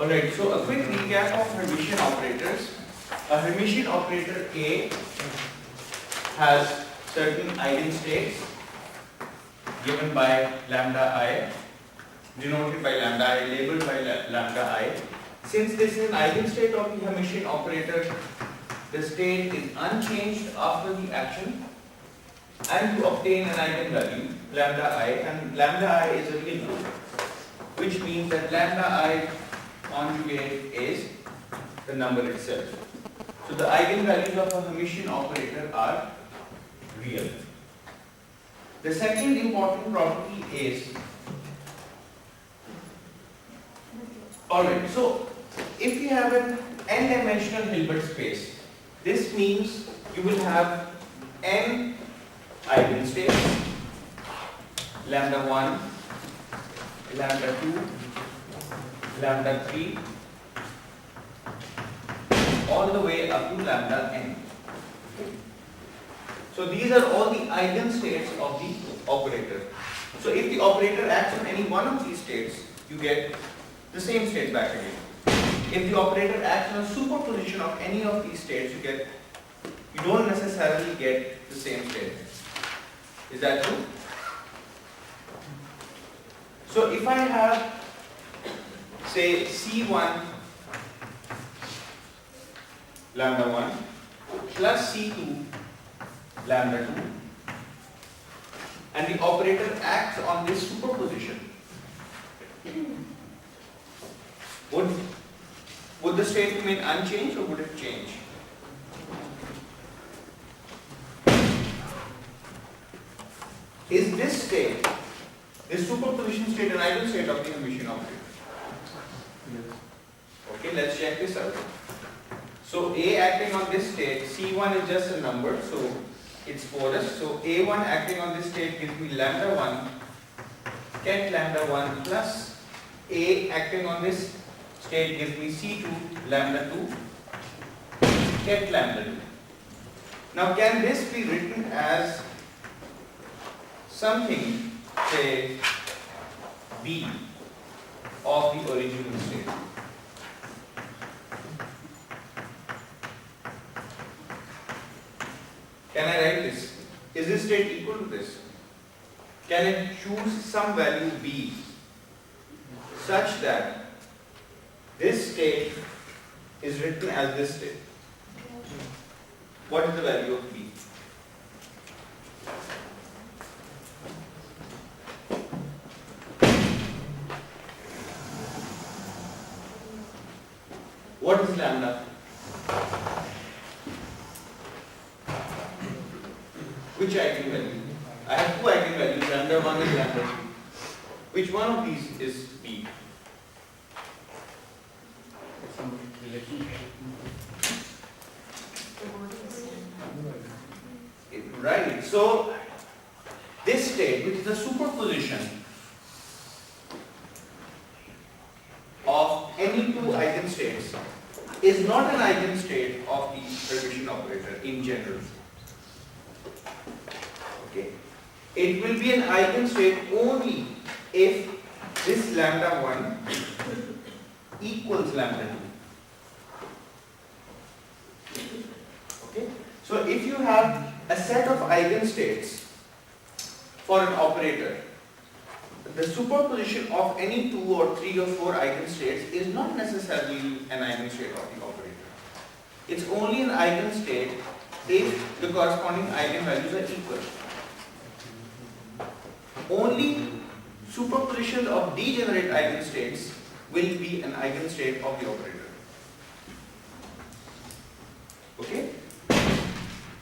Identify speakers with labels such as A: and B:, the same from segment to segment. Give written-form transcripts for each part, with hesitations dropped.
A: Alright, so a quick recap of Hermitian operators. A Hermitian operator A has certain eigenstates given by lambda I, denoted by lambda I, labeled by lambda I. Since this is an eigenstate of the Hermitian operator, the state is unchanged after the action, and to obtain an eigenvalue, lambda I, and lambda I is a real number, which means that lambda I conjugate is the number itself. So the eigenvalues of a Hermitian operator are real. The second important property is, alright, so if you have an n-dimensional Hilbert space, this means you will have n eigenstates, lambda 1, lambda 2, lambda 3, all the way up to lambda n. So these are all the eigenstates of the operator. So if the operator acts on any one of these states, you get the same state back again. If the operator acts on a superposition of any of these states, you don't necessarily get the same state. Is that true? So if I have, say, C1 lambda 1 plus C2 lambda 2, and the operator acts on this superposition, would the state remain unchanged or would it change? Is this state, this superposition state, an eigenstate of the Hermitian operator? Yes. Okay, let's check this out. So A acting on this state, C1 is just a number, so it's porous. So A1 acting on this state gives me lambda 1, ket lambda 1 plus A acting on this state gives me C2 lambda 2, ket lambda 2. Now can this be written as something, say, B of the original state? Can I write this? Is this state equal to this? Can it choose some value B such that this state is written as this state? What is the value of B? What is lambda? Which eigenvalue? I have two eigenvalues, lambda 1 and lambda 2. Which one of these is B? Right. So this state, which is a superposition of any two eigenstates, is not an eigenstate of the Hermitian operator in general. Okay. It will be an eigenstate only if this lambda 1 equals lambda 2. Okay. So if you have a set of eigenstates for an operator, the superposition of any 2 or 3 or 4 eigenstates is not necessarily an eigenstate of the operator. It's only an eigenstate if the corresponding eigenvalues are equal. Only superposition of degenerate eigenstates will be an eigenstate of the operator. Okay?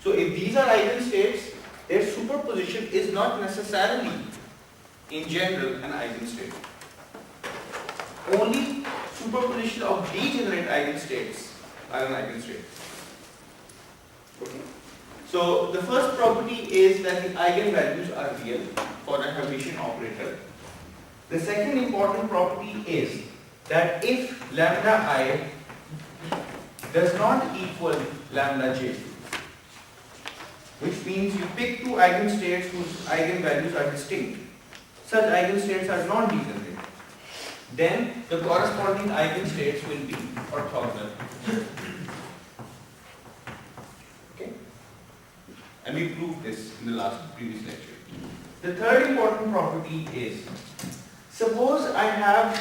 A: So if these are eigenstates, their superposition is not necessarily in general an eigenstate. Only superposition of degenerate eigenstates are an eigenstate. Okay. So the first property is that the eigenvalues are real for a Hermitian operator. The second important property is that if lambda I does not equal lambda j, which means you pick two eigenstates whose eigenvalues are distinct, such eigenstates are non-degenerate. then the corresponding eigenstates will be orthogonal. Okay? And we proved this in the previous lecture. The third important property is, suppose I have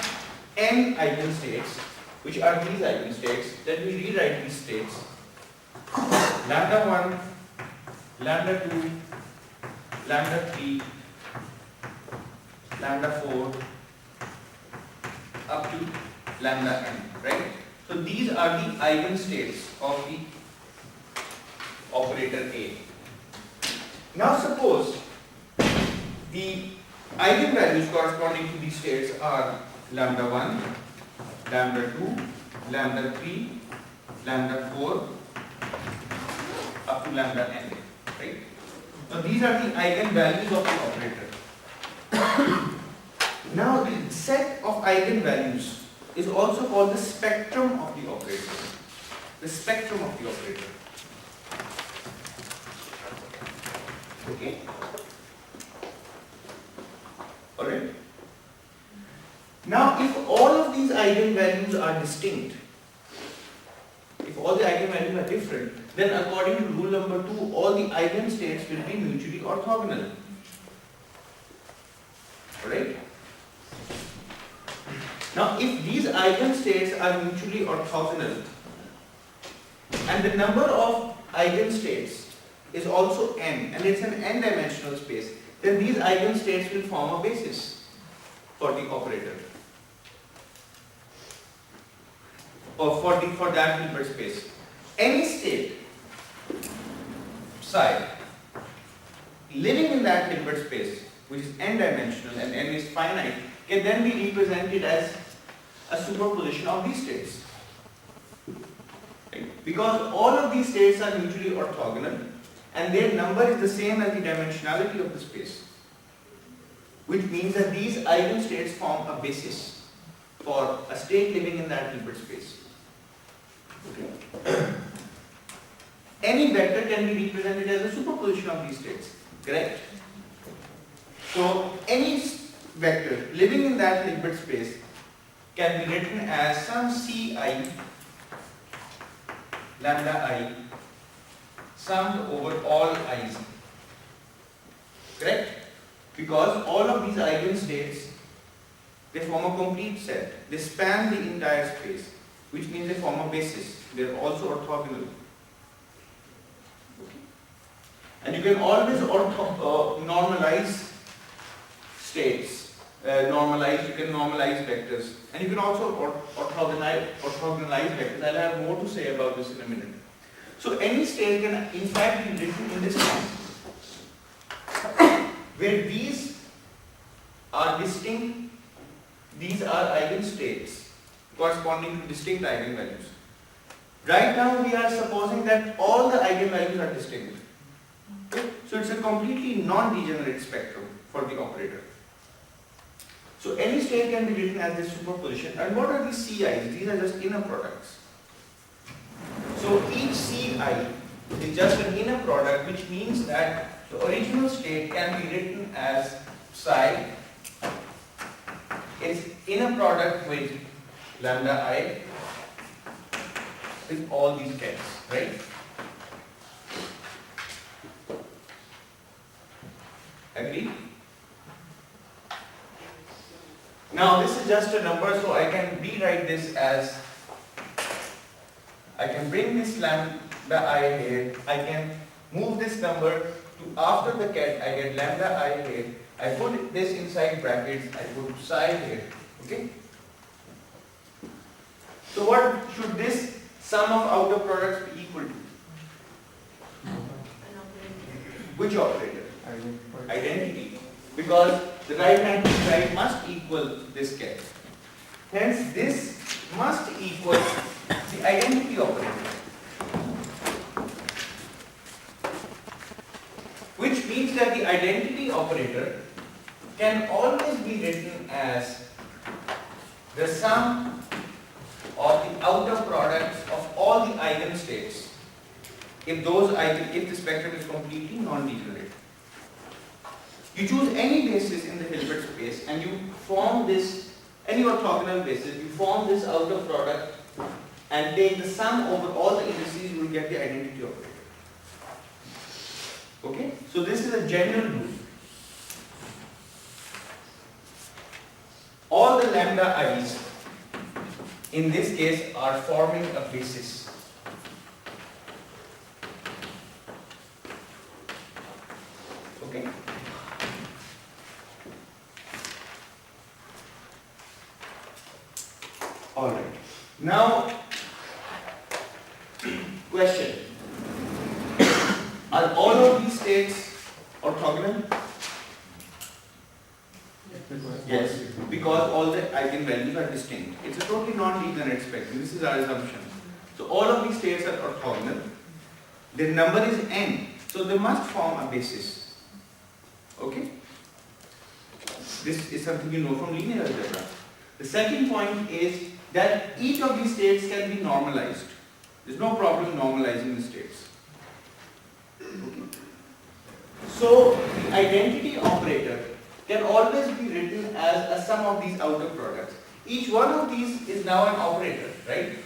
A: n eigenstates, which are these eigenstates. Let me rewrite these states. Lambda 1, lambda 2, lambda 3, lambda 4, up to lambda n, right? So these are the eigenstates of the operator A. Now suppose the eigenvalues corresponding to these states are lambda 1, lambda 2, lambda 3, lambda 4, up to lambda n, right? So these are the eigenvalues of the operator. Now the set of eigenvalues is also called the spectrum of the operator. The spectrum of the operator. Okay? Alright? Now if all of these eigenvalues are distinct, if all the eigenvalues are different, then according to rule number 2, all the eigenstates will be mutually orthogonal. Alright? Now if these eigenstates are mutually orthogonal and the number of eigenstates is also n, and it's an n-dimensional space, then these eigenstates will form a basis for the operator, or for that Hilbert space. Any state psi living in that Hilbert space, which is n-dimensional and n is finite, can then be represented as a superposition of these states. Right? Because all of these states are mutually orthogonal and their number is the same as the dimensionality of the space, which means that these eigenstates form a basis for a state living in that Hilbert space. Okay. Any vector can be represented as a superposition of these states, correct? So any vector living in that Hilbert space can be written as some Ci lambda I summed over all i's, correct? Because all of these eigenstates, they form a complete set. They span the entire space, which means they form a basis. They are also orthogonal. Okay. And you can always normalize states. You can normalize vectors. And you can also orthogonalize vectors. I'll have more to say about this in a minute. So any state can in fact be written in this form, where these are distinct, these are eigenstates corresponding to distinct eigenvalues. Right now we are supposing that all the eigenvalues are distinct. Okay? So it's a completely non-degenerate spectrum for the operator. So any state can be written as this superposition. And what are these Ci's? These are just inner products. So each Ci is just an inner product, which means that the original state can be written as psi. It's inner product with lambda I with all these terms, right? Agree? Now this is just a number, so I can rewrite this as, I can bring this lambda I here, I can move this number to after the cat, I get lambda I here, I put this inside brackets, I put psi here, okay? So what should this sum of outer products be equal to? Which operator? Identity. Because the right hand side must equal this cat. Hence this must equal the identity operator. Which means that the identity operator can always be written as the sum of the outer products of all the eigenstates if the spectrum is completely non-degenerate. You choose any basis in the Hilbert space and you form this any orthogonal basis, you form this outer product and take the sum over all the indices, you will get the identity operator. Okay? So this is a general rule. All the lambda i's in this case are forming a basis. Okay? Alright. Now, question. Are all of these states orthogonal? Yes, because all the eigenvalues are distinct. It's a totally non-degenerate spectrum. This is our assumption. So all of these states are orthogonal. Their number is n, so they must form a basis. Okay? This is something you know from linear algebra. The second point is that each of these states can be normalized. There's no problem normalizing the states. Okay. So the identity operator can always be written as a sum of these outer products. Each one of these is now an operator, right?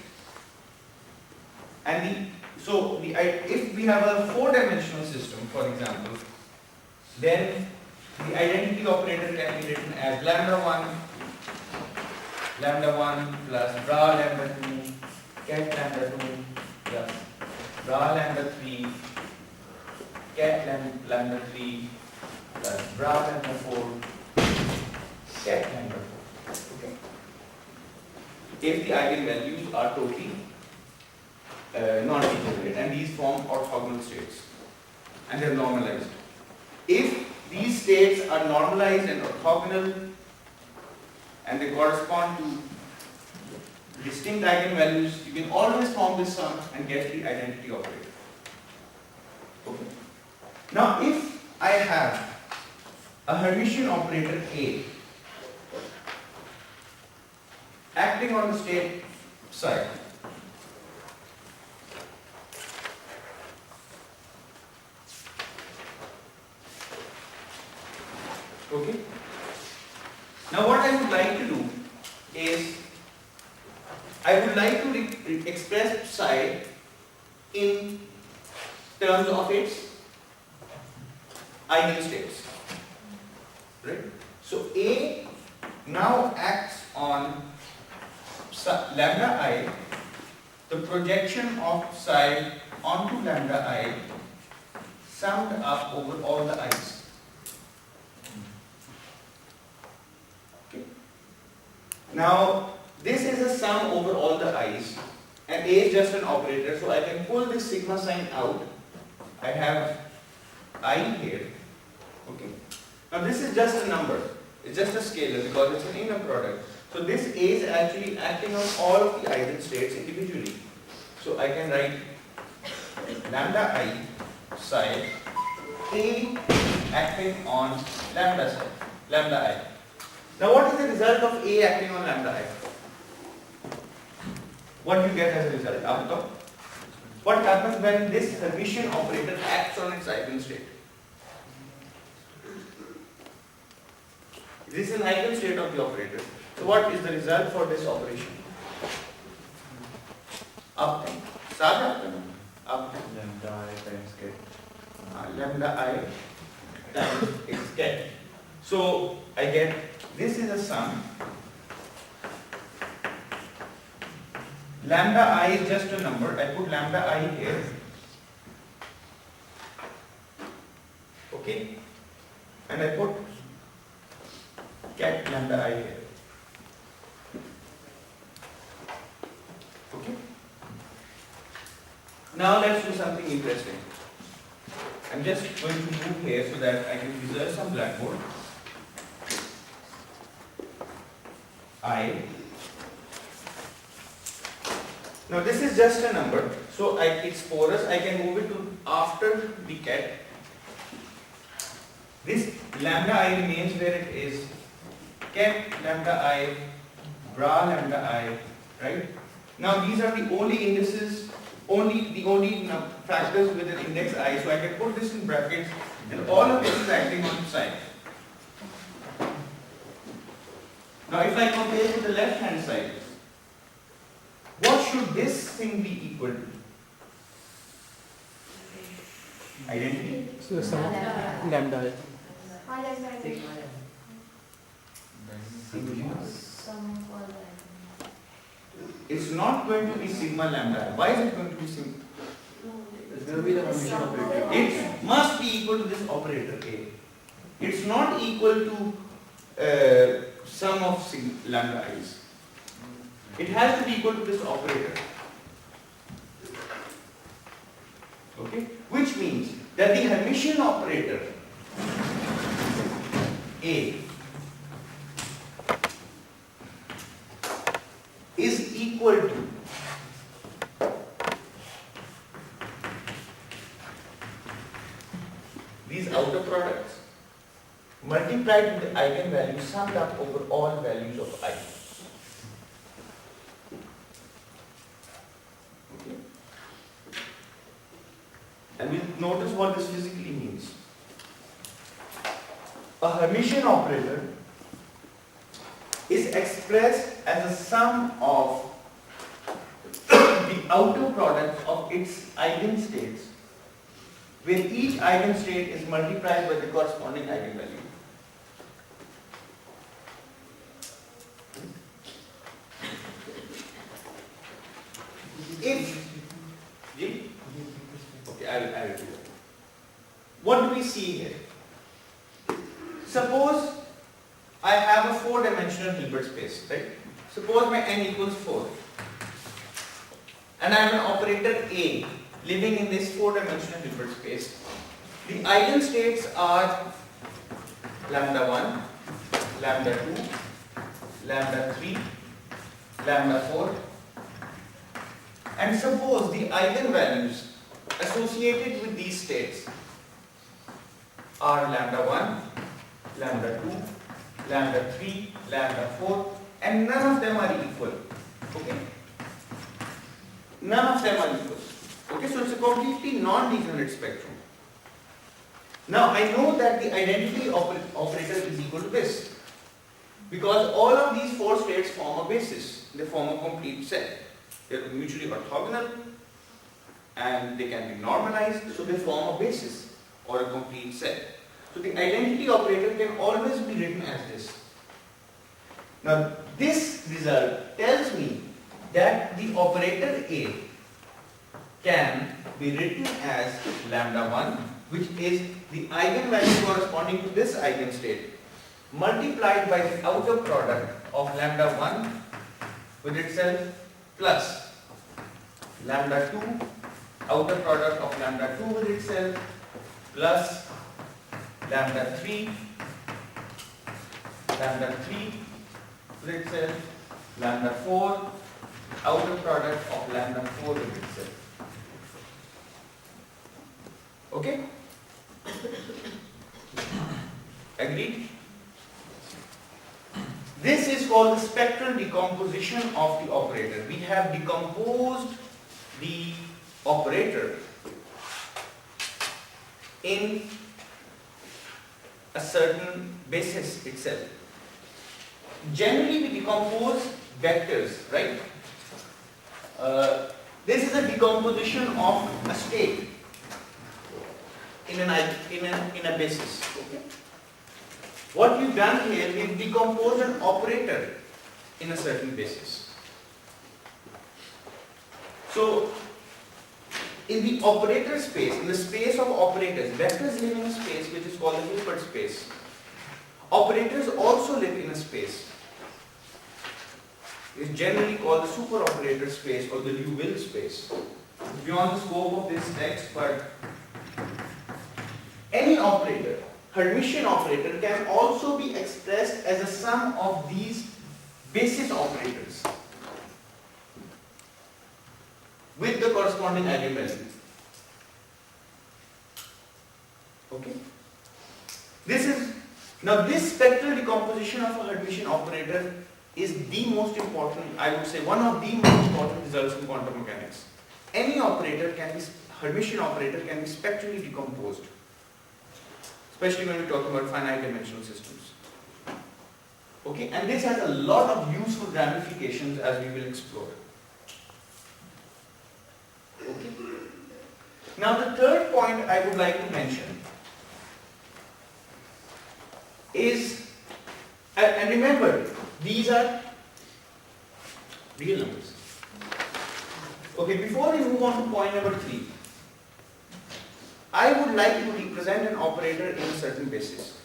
A: And if we have a four-dimensional system, for example, then the identity operator can be written as lambda 1 plus bra lambda 2, cat lambda 2 plus bra lambda 3, cat lambda 3 plus bra lambda 4, cat lambda 4. Okay. If the eigenvalues are totally non-degenerate and these form orthogonal states and they are normalized. If these states are normalized and orthogonal and they correspond to distinct eigenvalues, you can always form this sum and get the identity operator. Okay. Now if I have a Hermitian operator A acting on the state psi, okay. Now what I would like to do is I would like to express psi in terms of its eigenstates, right? So A now acts on lambda I, the projection of psi onto lambda I summed up over all the i's. Now, this is a sum over all the i's, and A is just an operator, so I can pull this sigma sign out. I have I here. Okay. Now, this is just a number. It's just a scalar because it's an inner product. So, this A is actually acting on all of the eigenstates individually. So, I can write lambda I psi A acting on lambda I. Now what is the result of A acting on lambda I? What do you get as a result? What happens when this Hermitian operator acts on its eigenstate? This is an eigenstate of the operator. So what is the result for this operation? Up time. Up time.
B: Lambda I times ket.
A: Lambda I times its ket. So I get this is a sum. Lambda I is just a number. I put lambda I here. Okay. And I put cat lambda I here. Okay. Now let's do something interesting. I'm just going to move here so that I can reserve some blackboard. I. Now this is just a number, so it's porous. I can move it to after the cat. This lambda I remains where it is. Cat lambda I, bra lambda I, right? Now these are the only indices, the only factors with an index I. So I can put this in brackets, and all of this is acting on psi. Now if I compare to the left hand side, what should this thing be equal to? Identity?
C: So some lambda.
A: It's not going to be sigma lambda. Why is it going to be sigma?
B: It's going to be the Hermitian operator.
A: It must be equal to this operator A. It's not equal to sum of lambda i's. It has to be equal to this operator. Okay? Which means that the Hermitian operator A is equal to these outer products multiplied with the eigenvalue summed up over all values of I. Okay? And we'll notice what this physically means. A Hermitian operator is expressed as a sum of the outer products of its eigenstates, where each eigenstate is multiplied by the corresponding eigenvalue. If okay, I will do that. What do we see here? Suppose I have a four-dimensional Hilbert space, right? Suppose my n equals 4. And I have an operator A living in this four-dimensional Hilbert space. The eigenstates are lambda 1, lambda 2, lambda 3, lambda 4. And suppose the eigenvalues associated with these states are lambda 1, lambda 2, lambda 3, lambda 4, and none of them are equal. Okay? None of them are equal. Okay, so it's a completely non-degenerate spectrum. Now I know that the identity operator is equal to this, because all of these four states form a basis. They form a complete set. They are mutually orthogonal and they can be normalized, so they form a basis or a complete set. So the identity operator can always be written as this. Now this result tells me that the operator A can be written as lambda 1, which is the eigenvalue corresponding to this eigenstate, multiplied by the outer product of lambda 1 with itself plus lambda 2, outer product of lambda 2 with itself, plus lambda 3 with itself, lambda 4, outer product of lambda 4 with itself. Okay? Agreed? This is called the spectral decomposition of the operator. We have decomposed the operator in a certain basis itself. Generally we decompose vectors, right? This is a decomposition of a state in a basis. Okay? What we've done here, we've decomposed an operator in a certain basis. So, in the operator space, in the space of operators, vectors live in a space which is called the Hilbert space. Operators also live in a space. It's generally called the superoperator space or the Liouville space. It's beyond the scope of this text, but any operator, Hermitian operator, can also be expressed as a sum of these basis operators with the corresponding eigenvalue. Okay? This spectral decomposition of a Hermitian operator is the most important, I would say, one of the most important results in quantum mechanics. Any operator can be, Hermitian operator can be spectrally decomposed, especially when we talk about finite dimensional systems. Okay, and this has a lot of useful ramifications as we will explore. Okay. Now the third point I would like to mention is, and remember, these are real numbers. Okay, before we move on to point number 3, I would like to represent an operator in a certain basis.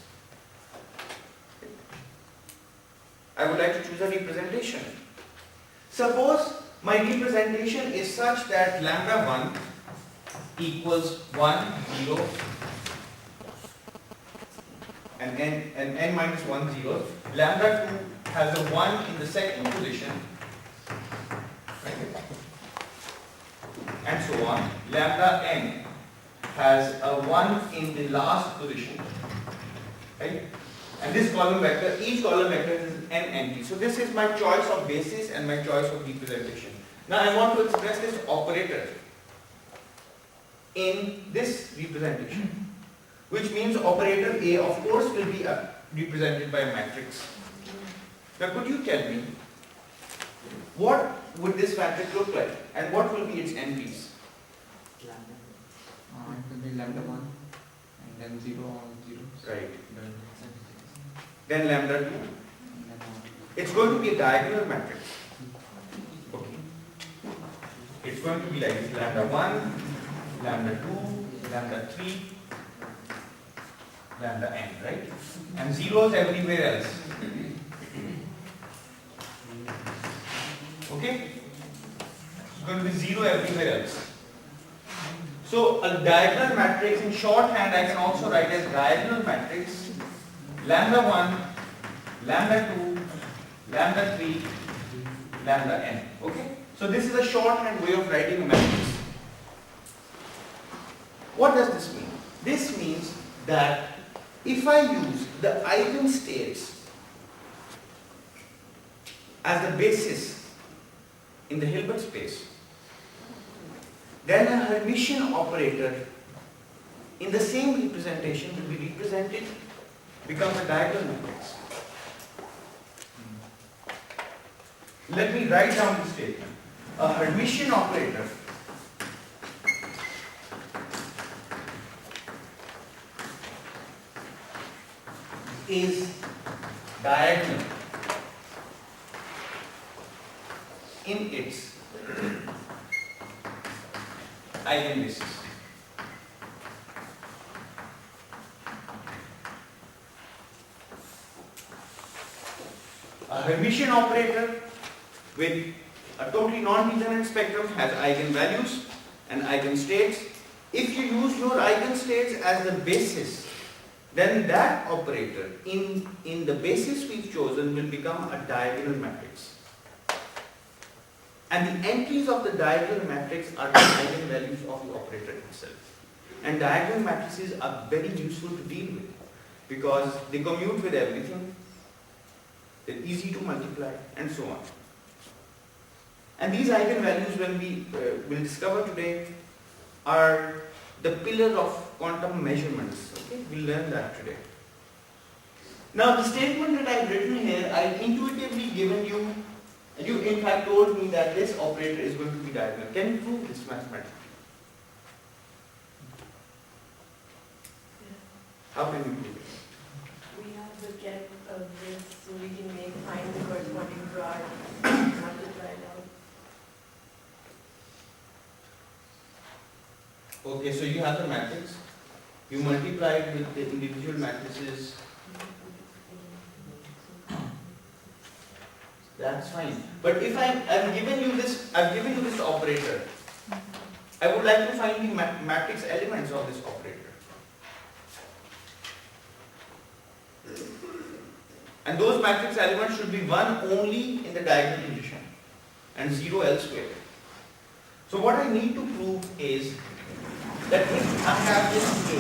A: I would like to choose a representation. Suppose my representation is such that lambda 1 equals 1, 0, and n minus 1, 0. Lambda 2 has a 1 in the second position, and so on. Lambda n has a 1 in the last position, right? And this column vector, each column vector is n entry. So this is my choice of basis and my choice of representation. Now I want to express this operator in this representation, which means operator A, of course, will be represented by a matrix. Now could you tell me, what would this matrix look like and what will be its entries?
B: It will be lambda 1 and then 0 on 0.
A: Right. Then lambda 2. It's going to be a diagonal matrix. Okay. It's going to be like this: lambda 1, lambda 2, lambda 3, lambda n, right? And zeros everywhere else. Okay? It's going to be 0 everywhere else. So a diagonal matrix, in shorthand I can also write as diagonal matrix lambda 1, lambda 2, lambda 3, lambda n. Okay? So this is a shorthand way of writing a matrix. What does this mean? This means that if I use the eigenstates as the basis in the Hilbert space, then a Hermitian operator in the same representation will be represented, becomes a diagonal matrix. Let me write down the statement. A Hermitian operator is diagonal in its eigenbasis. A Hermitian operator with a totally non-degenerate spectrum has eigenvalues and eigenstates. If you use your eigenstates as the basis, then that operator in the basis we've chosen will become a diagonal matrix. And the entries of the diagonal matrix are the eigenvalues of the operator itself. And diagonal matrices are very useful to deal with because they commute with everything, they're easy to multiply, and so on. And these eigenvalues, when we will discover today, are the pillar of quantum measurements. Okay, we'll learn that today. Now, the statement that I've written here, I've intuitively given you, and you in fact told me that this operator is going to be diagonal. Can you prove this mathematically? How can you prove it?
D: We have the get of this so we can find the corresponding broad multiply it out.
A: Okay, so you have the matrix, you multiply it with the individual matrices. That's fine. But if I've given you this operator, I would like to find the matrix elements of this operator. And those matrix elements should be 1 only in the diagonal position and 0 elsewhere. So what I need to prove is that if I have this A,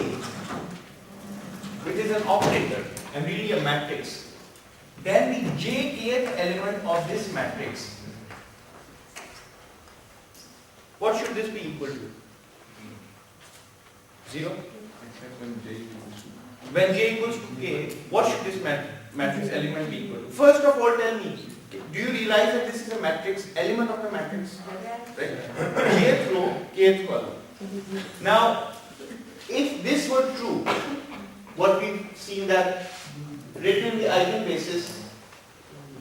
A: which is an operator and really a matrix, then the jkth element of this matrix, what should this be equal to? 0?
B: Except when j equals to.
A: When j equals to k, what should this matrix element be equal to? First of all, tell me, do you realize that this is a matrix, element of a matrix? Right? Jth row, kth column. Now, if this were true, what we've seen that written in the eigenbasis,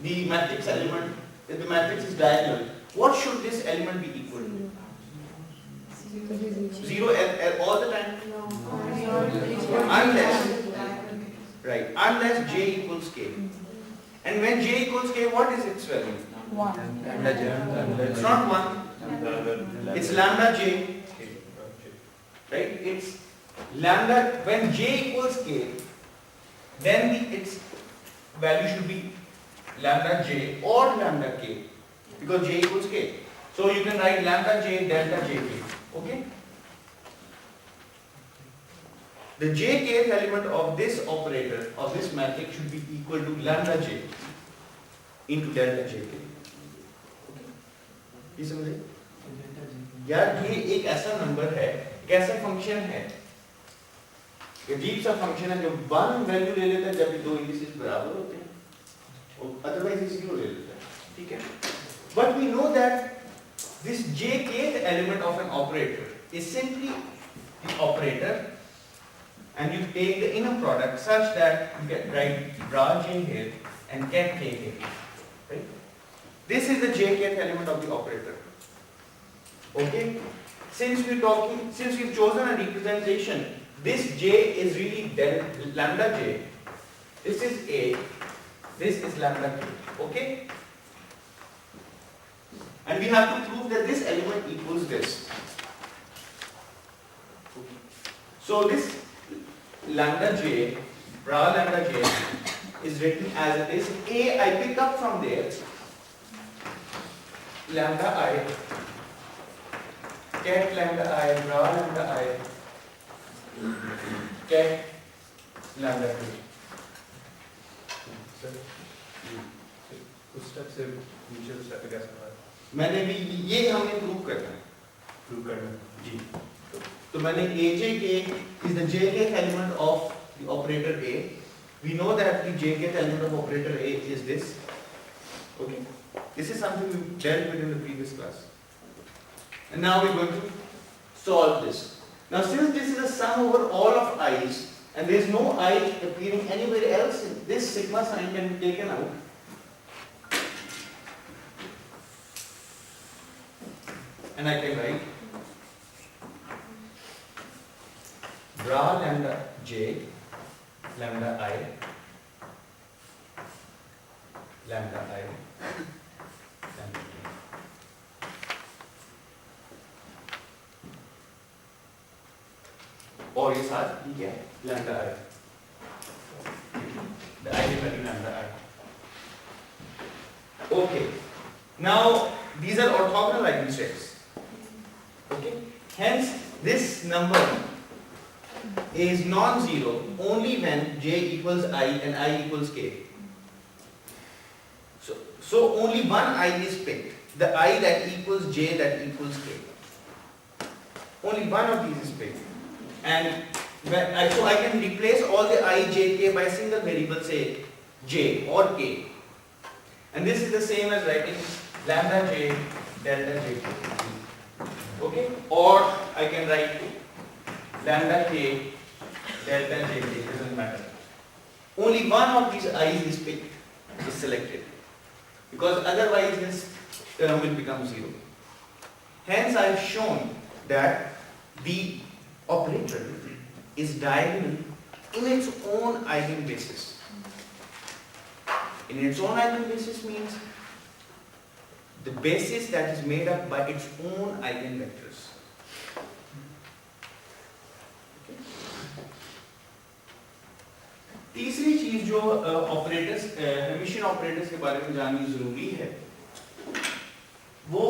A: the matrix element, if the matrix is diagonal, what should this element be equal to? 0 all the time? Unless j equals k. And when j equals k, what is its value?
C: 1.
A: It's not 1. It's lambda j. Right? It's lambda, when j equals k, then its value should be lambda j or lambda k, because j equals k. So you can write lambda j delta j k. Okay? The jkth element of this operator, of this matrix, should be equal to lambda j into delta jk. ये समझे? यार ये एक ऐसा number है, एक ऐसा function है, अजीब सा फंक्शन है जो वन वैल्यू ले लेता है जब ये दो इंडिसेस बराबर होते हैं, और अदरवाइज ये जीरो ले लेता है, ठीक है? But we know that this jkth element of an operator is simply the operator, and you take the inner product such that you get write bra j here and get k here, right? This is the jkth element of the operator. Okay? Since we've chosen a representation, this j is really lambda j. This is a. This is lambda k. Okay? And we have to prove that this element equals this. So this lambda j, bra lambda j, is written as this. A I pick up from there. Lambda I, cat lambda I, bra lambda I, cat lambda k.
E: Sir उस step से नीचे step पे कैसे होगा?
A: मैंने भी ये हमें प्रूव करना है.
E: प्रूव करना
A: जी. तो मैंने ajk is the jkth element of the operator A. We know that the jkth element of operator A is this. Okay. This is something we dealt with in the previous class. And now we're going to solve this. Now since this is a sum over all of i's and there is no I appearing anywhere else, this sigma sign can be taken out. And I can write bra lambda j lambda I lambda I lambda k. और ये साथ ये क्या है? Lambda I. The eigenvalue lambda I. Okay. Now these are orthogonal eigensets. Okay. Hence this number is non-zero only when j equals I and I equals k. So only one I is picked. The I that equals j that equals k. Only one of these is picked. And so I can replace all the I, j, k by a single variable, say j or k. And this is the same as writing lambda j delta j k. Okay? Or I can write lambda k delta j k, doesn't matter. Only one of these i's is picked, is selected. Because otherwise this term will become zero. Hence I have shown that the operator is diagonal in its own eigenbasis. In its own eigenbasis means the basis that is made up by its own eigenvectors. तीसरी चीज जो operators Hermitian operators के बारे में जाननी जरूरी है वो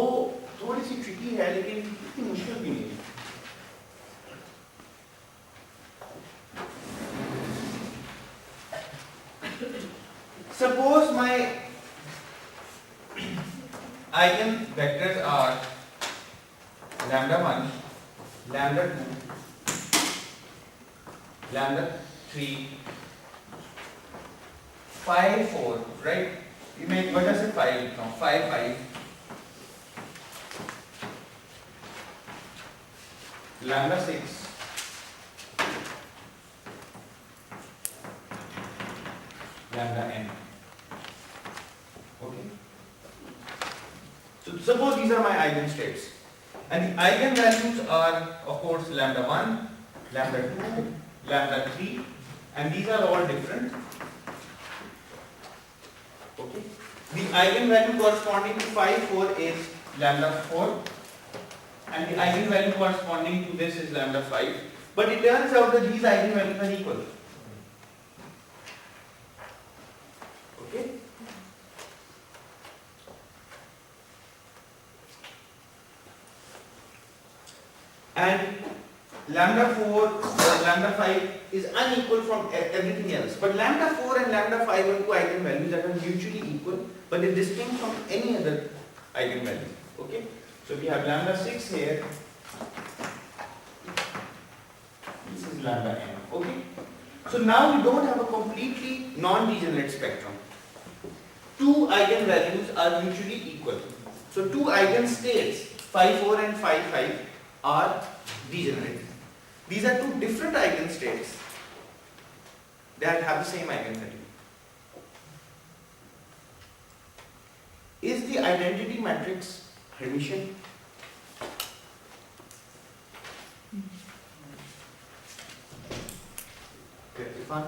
A: थोड़ी सी ट्रिकी है लेकिन इतनी मुश्किल भी नहीं है. Suppose my eigenvectors are lambda 1, lambda 2, lambda 3, 5, 4, right? We make, what does it 5 now? 5, 5. Lambda 6. Lambda n. Okay. So suppose these are my eigenstates. And the eigenvalues are, of course, lambda 1, lambda 2, lambda 3, and these are all different. Okay. The eigenvalue corresponding to 5, 4 is lambda 4, and the eigenvalue corresponding to this is lambda 5. But it turns out that these eigenvalues are equal. Okay. And lambda 4 or lambda 5 is unequal from everything else. But lambda 4 and lambda 5 are two eigenvalues that are mutually equal, but they distinct from any other eigenvalue. Okay? So we have lambda 6 here. This is lambda n. Okay? So now we don't have a completely non-degenerate spectrum. Two eigenvalues are mutually equal. So two eigenstates, 5, 4 and 5, 5 are degenerate. These are two different eigenstates that have the same eigenvalue. Is the identity matrix Hermitian? Irfan?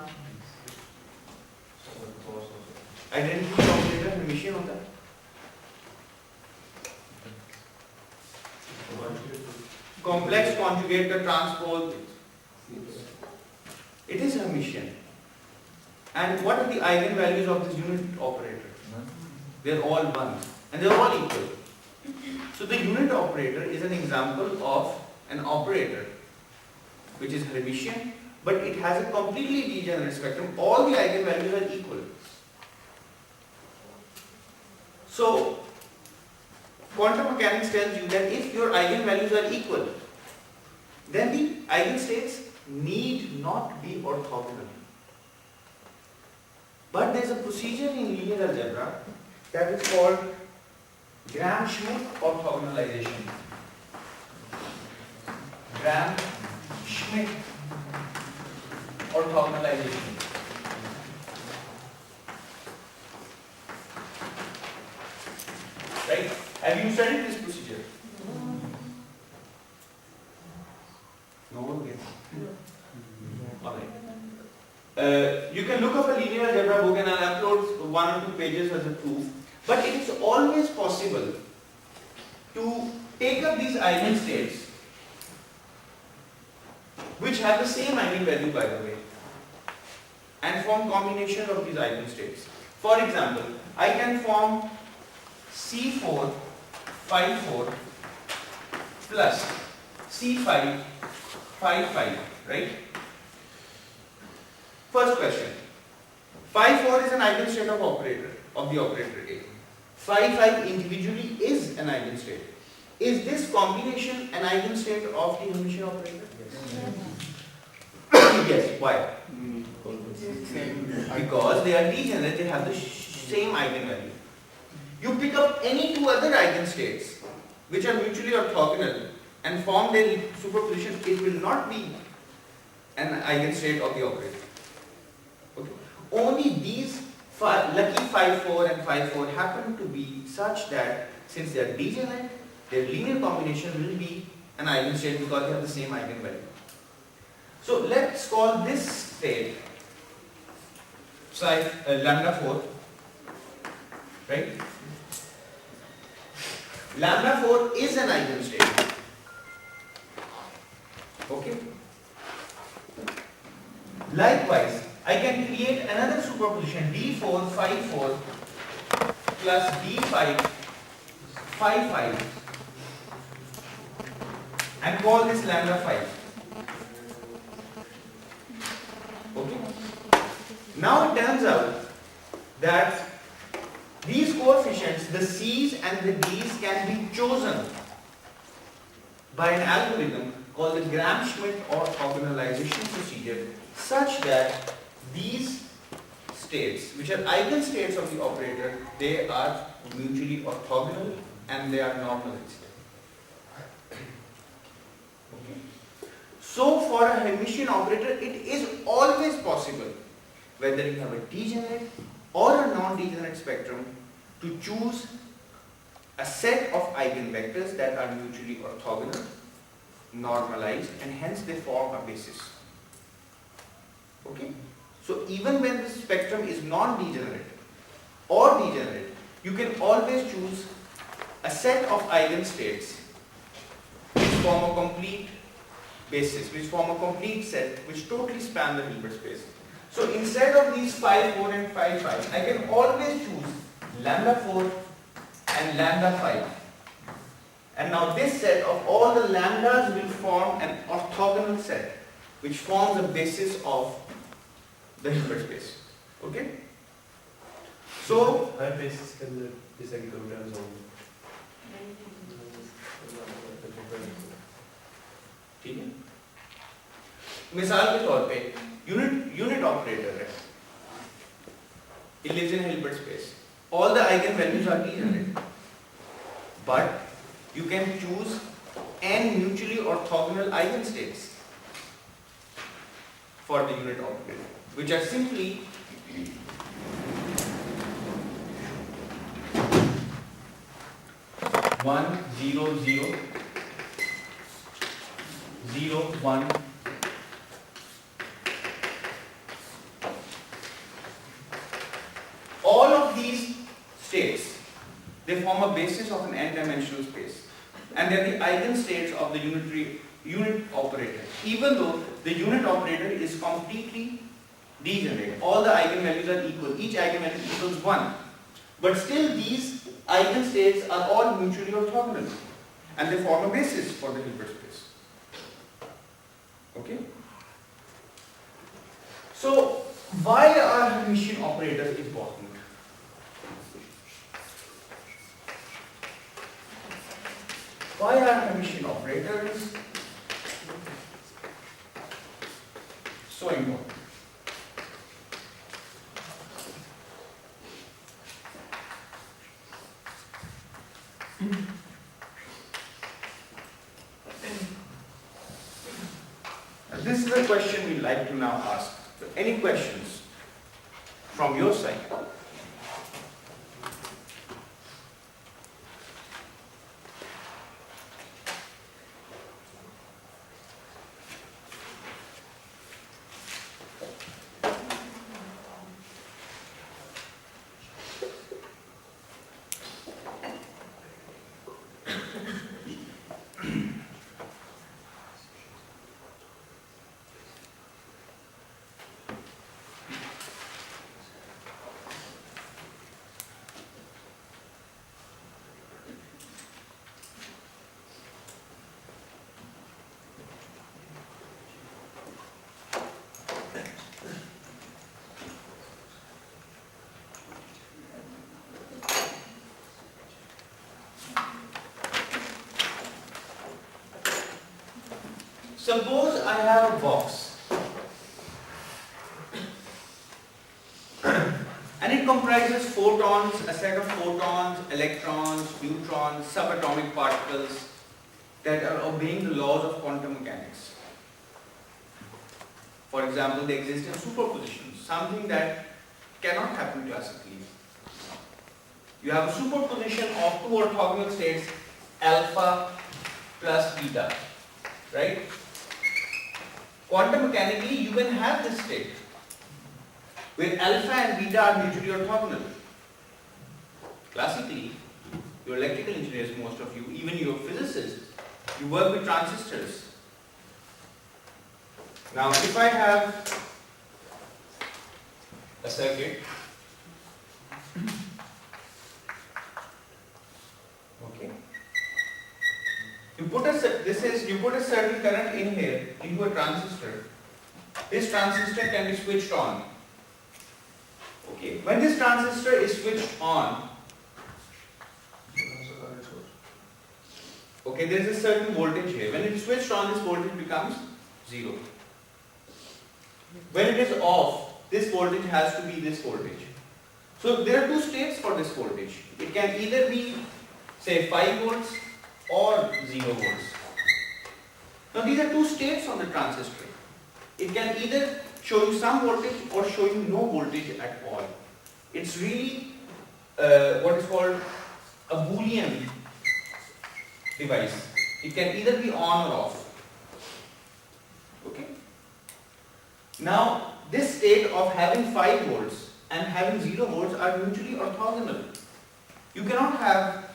A: Identity operator Hermitian होता है? Complex conjugate the transpose. It is Hermitian. And what are the eigenvalues of this unit operator? They are all 1 and they are all equal. So the unit operator is an example of an operator which is Hermitian, but it has a completely degenerate spectrum. All the eigenvalues are equal. So quantum mechanics tells you that if your eigenvalues are equal, then the eigenstates need not be orthogonal. But there is a procedure in linear algebra that is called Gram-Schmidt orthogonalization. Gram-Schmidt orthogonalization. Right? Have you studied this procedure? No one gets it. Alright. You can look up a linear algebra book and I'll upload 1 or 2 pages as a proof. But it is always possible to take up these eigenstates which have the same eigenvalue, by the way, and form combinations of these eigenstates. For example, I can form C4 phi 4 plus C5 phi 5, right? First question. Phi 4 is an eigenstate of the operator A. Phi 5 individually is an eigenstate. Is this combination an eigenstate of the Hermitian operator? Yes. Yes. Why? Because they are degenerate, they have the same eigenvalue. You pick up any two other eigenstates which are mutually orthogonal and form their superposition, it will not be an eigenstate of the operator. Okay. Only these lucky phi 4 and phi 4 happen to be such that since they are degenerate, their linear combination will be an eigenstate because they have the same eigenvalue. So let's call this state lambda 4, right? Lambda 4 is an eigenstate. Okay. Likewise, I can create another superposition d4 phi 4 plus d5 phi 5 and call this lambda 5. Okay. Now it turns out that these coefficients, the C's and the D's, can be chosen by an algorithm called the Gram-Schmidt orthogonalization procedure such that these states, which are eigenstates of the operator, they are mutually orthogonal and they are normalized. Okay. So for a Hermitian operator, it is always possible, whether you have a degenerate or a non-degenerate spectrum, to choose a set of eigenvectors that are mutually orthogonal, normalized, and hence they form a basis. Okay? So even when the spectrum is non-degenerate or degenerate, you can always choose a set of eigenstates which form a complete basis, which form a complete set, which totally span the Hilbert space. So instead of these 5, 4 and 5, 5, I can always choose lambda 4 and lambda 5. And now this set of all the lambdas will form an orthogonal set, which forms the basis of the Hilbert space. Okay? So,
E: higher basis can the second terms on.
A: ठीक है? मिसाल के तौर पे unit operator है. It lives in Hilbert space. All the eigenvalues are degenerate, but you can choose n mutually orthogonal eigenstates for the unit operator, which are simply one, zero, zero, 0, 1, all of these states, they form a basis of an n-dimensional space, and they are the eigenstates of the unit operator. Even though the unit operator is completely degenerate, all the eigenvalues are equal, each eigenvalue equals 1, but still these eigenstates are all mutually orthogonal, and they form a basis for the Hilbert space. Okay? So, why are Hermitian operators important? Why are Hermitian operators so important? This is a question we'd like to now ask. So any questions from your side? Suppose I have a box and it comprises photons, a set of photons, electrons, neutrons, subatomic particles that are obeying the laws of quantum mechanics. For example, they exist in superposition, something that cannot happen classically. You have a superposition of two orthogonal states, alpha plus beta, right? Quantum mechanically, you can have this state where alpha and beta are mutually orthogonal. Classically, you're electrical engineers, most of you, even you're physicists, you work with transistors. Now, if I have a circuit, okay, you put a certain current in here into a transistor. This transistor can be switched on. Okay, when this transistor is switched on, okay, there is a certain voltage here. When it is switched on, this voltage becomes 0. When it is off, this voltage has to be this voltage. So there are two states for this voltage. It can either be, say, 5 volts or 0 volts. Now these are two states on the transistor. It can either show you some voltage or show you no voltage at all. It's really what is called a Boolean device. It can either be on or off. Okay? Now this state of having 5 volts and having 0 volts are mutually orthogonal. You cannot have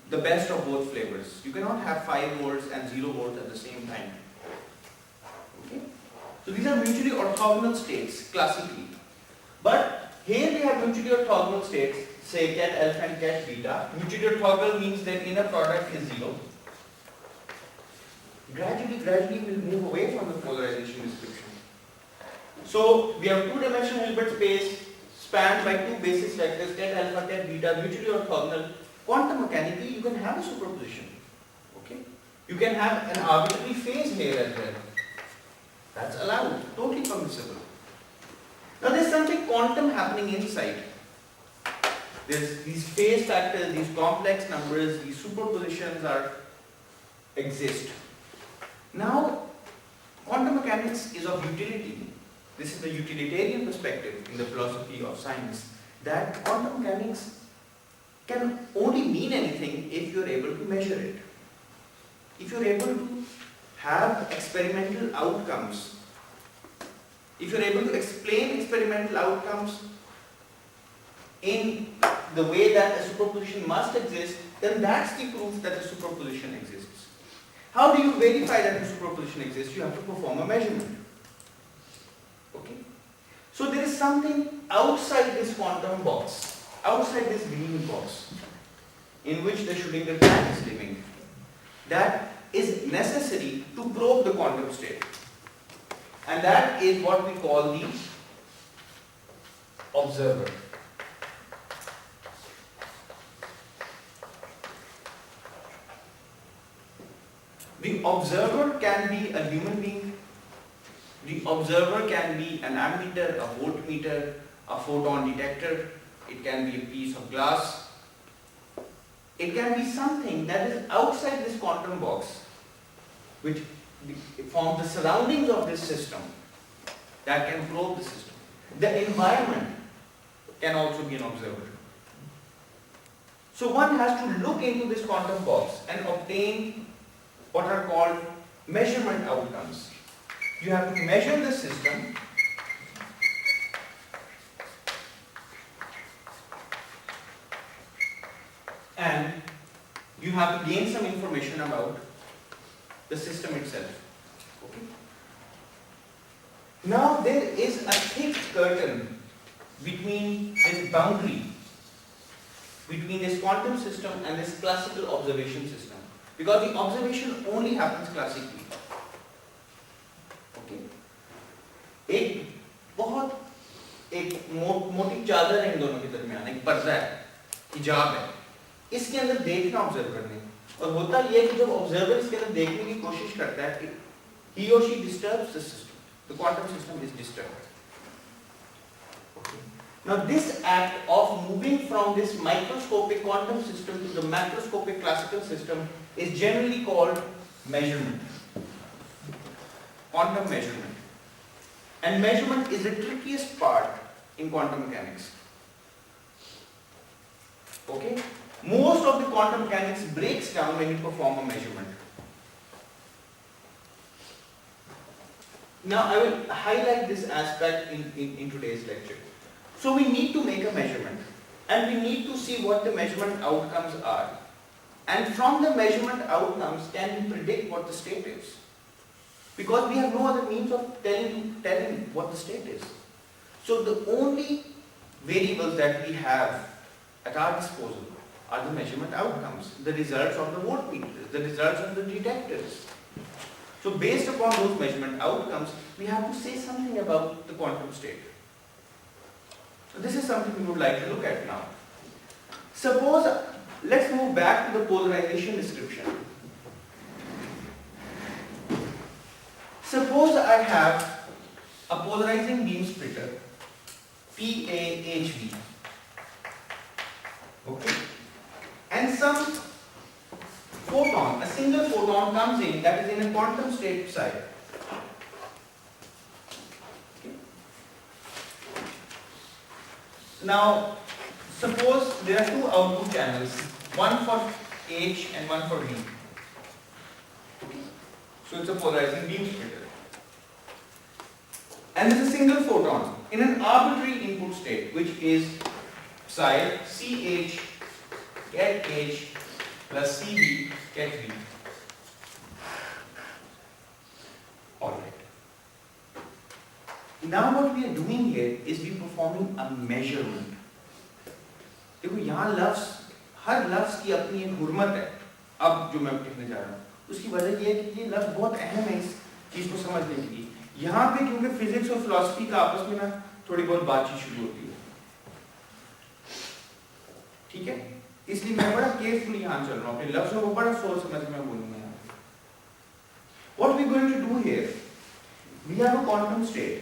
A: the best of both flavors. You cannot have 5 volts and 0 volts at the same time. Okay? So these are mutually orthogonal states classically. But here we have mutually orthogonal states, say ket alpha and ket beta. Mutually orthogonal means that inner product is 0. Gradually we'll move away from the polarization description. So we have two-dimensional Hilbert space spanned by two basis vectors, ket alpha, ket beta, mutually orthogonal. Quantum mechanically, you can have a superposition. Okay? You can have an arbitrary phase here as well. That's allowed, totally permissible. Now there's something quantum happening inside. There's these phase factors, these complex numbers, these superpositions exist. Now, quantum mechanics is of utility. This is the utilitarian perspective in the philosophy of science, that quantum mechanics can only mean anything if you're able to measure it. If you're able to have experimental outcomes, if you're able to explain experimental outcomes in the way that a superposition must exist, then that's the proof that the superposition exists. How do you verify that the superposition exists? You have to perform a measurement. Okay? So there is something outside this quantum box, outside this green box, in which the Schrödinger cat is living, that is necessary to probe the quantum state. And that is what we call the observer. The observer can be a human being. The observer can be an ammeter, a voltmeter, a photon detector. It can be a piece of glass. It can be something that is outside this quantum box, which forms the surroundings of this system, that can probe the system. The environment can also be an observer. So one has to look into this quantum box and obtain what are called measurement outcomes. You have to measure the system and you have to gain some information about the system itself. Okay? Now there is a thick curtain between this boundary, between this quantum system and this classical observation system, because the observation only happens classically. Okay? एक मोटी चादर है इन दोनों के दरमियान, एक पर्दा है, हिजाब है, इसके अंदर देखना ऑब्जर्वर ने, और होता यह है कि जब ऑब्जर्वर इसके अंदर देखने की कोशिश करता है, he or she disturbs the system. The quantum system is disturbed. Okay. Now this act of moving from this microscopic quantum system to the macroscopic classical system is generally called measurement. Quantum measurement. And measurement is the trickiest part in quantum mechanics. Okay? Most of the quantum mechanics breaks down when you perform a measurement. Now I will highlight this aspect in today's lecture. So we need to make a measurement and we need to see what the measurement outcomes are. And from the measurement outcomes can we predict what the state is? Because we have no other means of telling what the state is. So the only variables that we have at our disposal are the measurement outcomes, the results of the voltmeters, the results of the detectors. So based upon those measurement outcomes, we have to say something about the quantum state. So this is something we would like to look at now. Suppose, let's move back to the polarization description. Suppose I have a polarizing beam splitter PAHV, okay, and some photon, a single photon comes in that is in a quantum state psi. Okay. Now, suppose there are two output channels, one for H and one for V. Okay. So it's a polarizing beam splitter. And there's a single photon in an arbitrary input state, which is psi CH get H plus CB get V. Alright. Now what we are doing here is we performing a measurement. देखो यहाँ लफ्ज, हर लफ्ज की अपनी एक हुर्मत है. अब जो मैं कहने जा रहा हूँ उसकी वजह ये है कि ये लफ्ज बहुत अहम है इस चीज को समझने के लिए. यहाँ पे क्योंकि फिजिक्स और फिलॉसफी का आपस में ना थोड़ी बहुत बातचीत शुरू होती है, ठीक है, इसलिए मैं बड़ा केयरफुली यहाँ चल रहा हूँ, अपने लफ्जों को बड़ा सोच समझ में बोलूंगा यहाँ. What we going to do here? We have a quantum state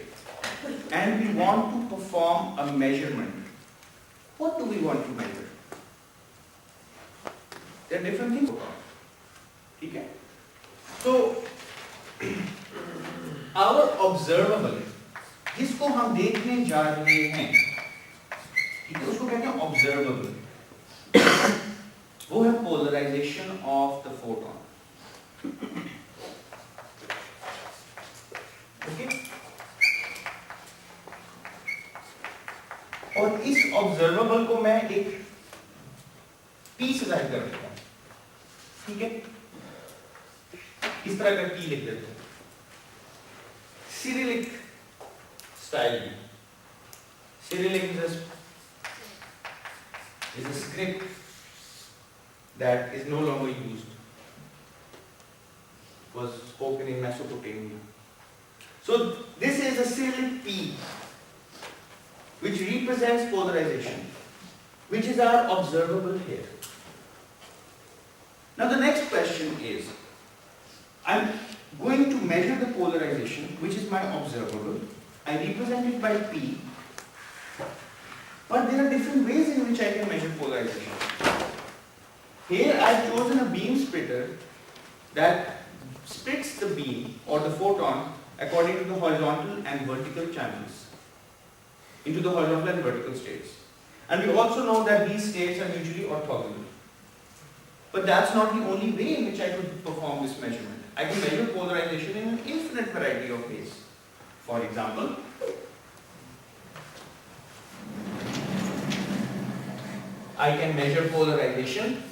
A: and we want to perform a measurement. What do we want to measure? There are different things. ठीक है? So our observable, जिसको हम देखने जा रहे हैं, ठीक है, उसको कहते हैं observable. वो है polarization of the photon. Okay? और इस observable को मैं एक P से जाहिर कर देता हूं, ठीक है, इस तरह का P लिख देते हैं. Cyrillic style में. Cyrillic is a script that is no longer used. Was spoken in Mesopotamia. So this is a Cyrillic P, which represents polarization, which is our observable here. Now the next question is, I'm going to measure the polarization, which is my observable. I represent it by P, but there are different ways in which I can measure polarization. Here I've chosen a beam splitter that splits the beam or the photon according to the horizontal and vertical channels into the horizontal and vertical states. And we also know that these states are mutually orthogonal. But that's not the only way in which I could perform this measurement. I can measure polarization in an infinite variety of ways. For example, I can measure polarization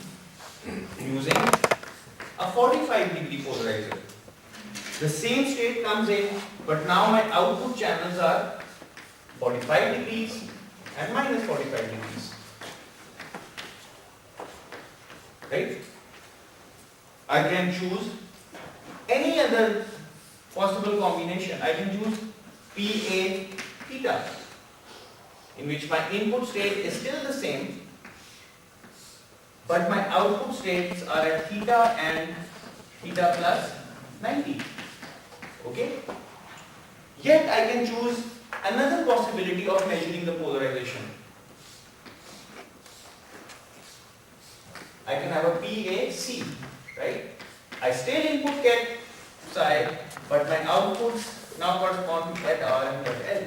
A: using a 45-degree polarizer. The same state comes in, but now my output channels are 45 degrees and minus 45 degrees. Right? I can choose any other possible combination. I can choose PA theta, in which my input state is still the same, but my output states are at theta and theta plus 90. Okay? Yet I can choose another possibility of measuring the polarization. I can have a PAC, right? I still input get psi, but my outputs now correspond to at R and at L.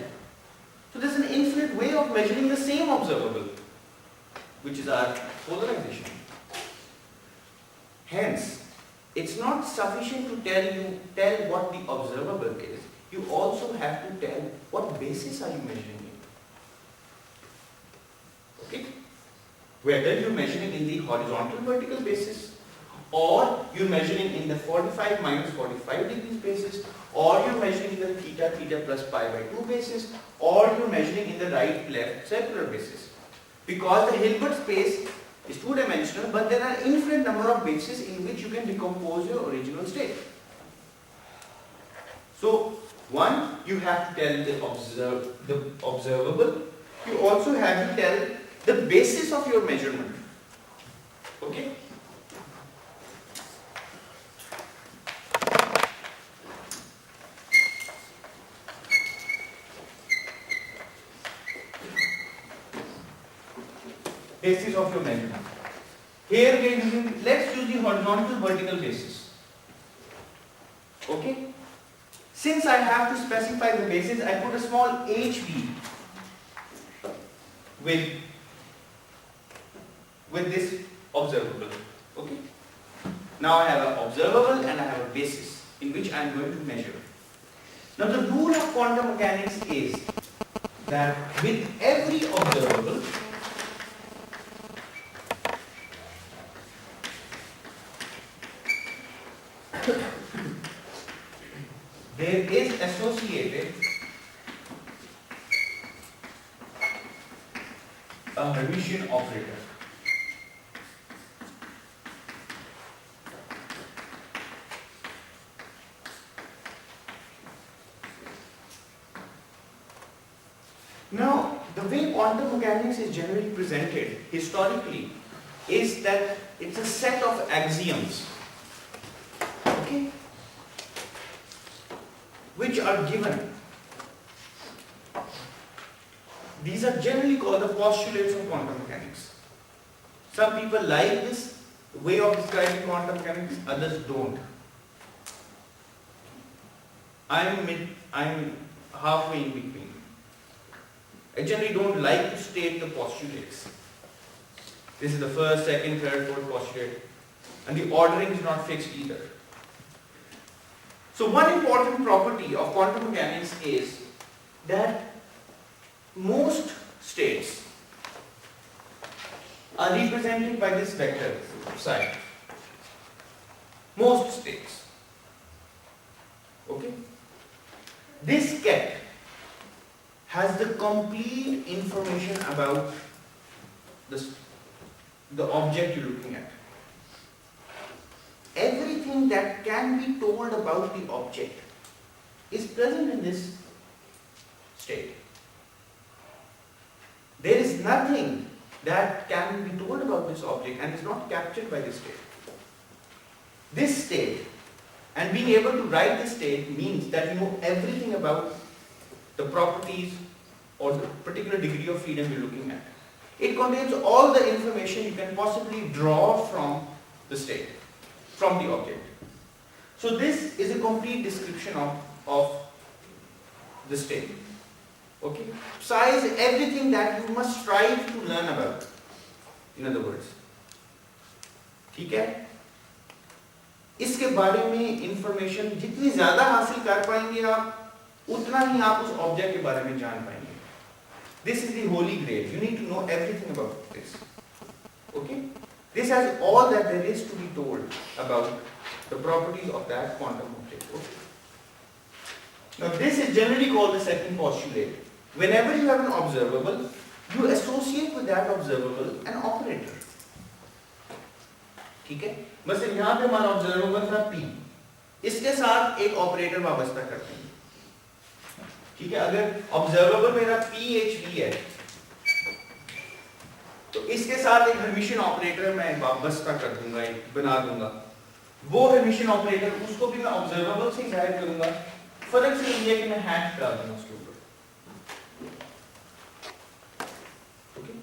A: So there's an infinite way of measuring the same observable, which is our polarization. Hence, it's not sufficient to tell what the observable is. You also have to tell what basis are you measuring in. Okay? Whether you're measuring in the horizontal vertical basis, or you're measuring in the 45 minus 45 degrees basis, or you're measuring in the theta plus pi by 2 basis, or you're measuring in the right left circular basis. Because the Hilbert space is two-dimensional, but there are infinite number of bases in which you can decompose your original state. So, one, you have to tell the observable. You also have to tell the basis of your measurement. Okay? basis of your measurement. Here we are using, let's use the horizontal vertical basis. Okay? Since I have to specify the basis, I put a small HV with this observable. Okay? Now I have an observable and I have a basis in which I am going to measure. Now the rule of quantum mechanics is that with every observable, there is associated a Hermitian operator. Now, the way quantum mechanics is generally presented historically is that it's a set of axioms, okay, which are given. These are generally called the postulates of quantum mechanics. Some people like this way of describing quantum mechanics, others don't. I'm halfway in between. I generally don't like to state the postulates. This is the first, second, third, fourth postulate, and the ordering is not fixed either. So one important property of quantum mechanics is that most states are represented by this vector psi. Most states. Okay? This ket has the complete information about the object you're looking at. Everything that can be told about the object is present in this state. There is nothing that can be told about this object and is not captured by this state. This state, and being able to write this state, means that you know everything about the properties or the particular degree of freedom you're looking at. It contains all the information you can possibly draw from the state, from the object. So this is a complete description of the state. Okay? Psi is everything that you must strive to learn about. In other words. ठीक है? इसके बारे में information जितनी ज्यादा हासिल कर पाएंगे आप, उतना ही आप उस ऑब्जेक्ट के बारे में जान पाएंगे. This is the holy grail. You need to know everything about this. Okay? This has all that there is to be told about the properties of that quantum object. Okay? Now this is generally called the second postulate. Whenever you have an observable, you associate with that observable an operator. ठीक है? बस यहाँ पे हमारा observable था P. इसके साथ एक ऑपरेटर वाबस्ता करते हैं. ठीक है? अगर observable मेरा PHV है, तो इसके साथ एक Hermitian ऑपरेटर मैं वाबस्ता कर दूंगा, बना दूंगा. वो Hermitian ऑपरेटर उसको भी मैं observable से जाहिर करूंगा. फर्क सिर्फ ये कि मैं हैश डाल दूंगा उसके ऊपर. ओके?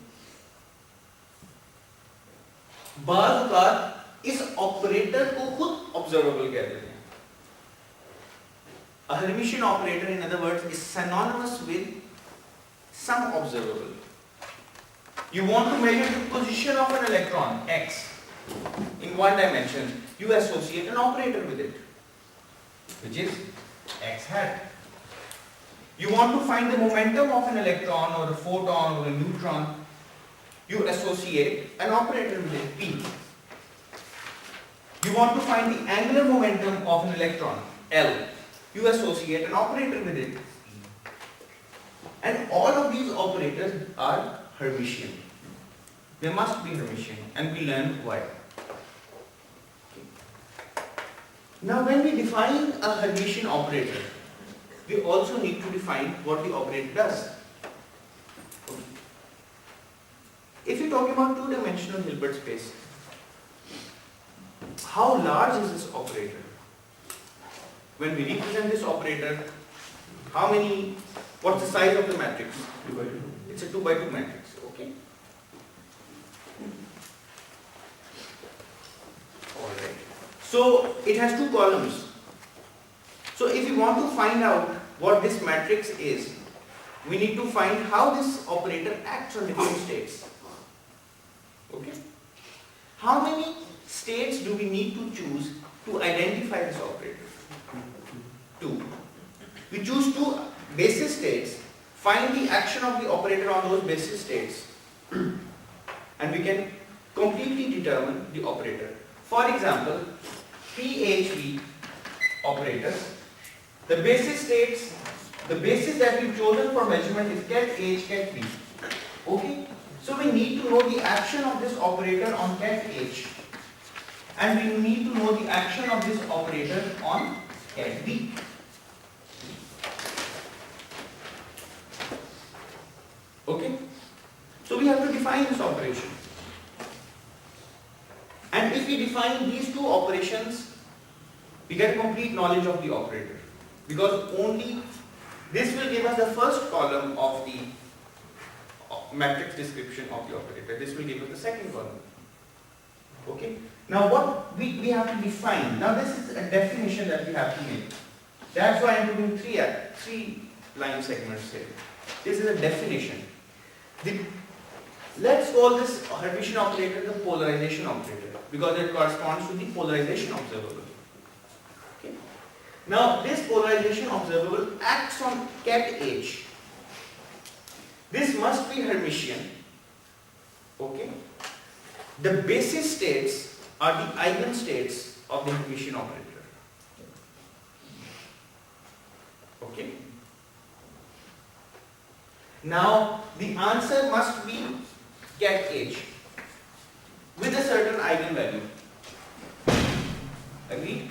A: बाज़ औक़ात इस ऑपरेटर को खुद observable कह देते हैं. A Hermitian operator, in other words, is synonymous with some observable. You want to measure the position of an electron, x, in one dimension. You associate an operator with it, which is x hat. You want to find the momentum of an electron or a photon or a neutron. You associate an operator with it, p. You want to find the angular momentum of an electron, L. You associate an operator with it. And all of these operators are Hermitian. They must be Hermitian, and we learn why. Okay. Now when we define a Hermitian operator, we also need to define what the operator does. Okay. If you're talking about two-dimensional Hilbert space, how large is this operator? When we represent this operator, what's the size of the matrix?
E: 2 by 2.
A: It's a 2 by 2 matrix, okay? So it has two columns. So if we want to find out what this matrix is, we need to find how this operator acts on different states. Okay? How many states do we need to choose to identify this operator? 2. We choose 2 basis states, find the action of the operator on those basis states, and we can completely determine the operator. For example, PHV operator, the basis states, the basis that we've chosen for measurement is ket H, ket V. Okay? So we need to know the action of this operator on ket H, and we need to know the action of this operator on ket V. Okay? So we have to define this operation. And if we define these 2 operations, we get complete knowledge of the operator. Because only this will give us the first column of the matrix description of the operator. This will give us the second column. Okay? Now what we have to define. Now this is a definition that we have to make. That's why I'm doing 3 line segments here. This is a definition. Let's call this Hermitian operator the polarization operator because it corresponds to the polarization observable. Okay? Now this polarization observable acts on ket H. This must be Hermitian. Okay? The basis states are the eigenstates of the Hermitian operator. Okay? Now the answer must be ket H with a certain eigenvalue. Agreed?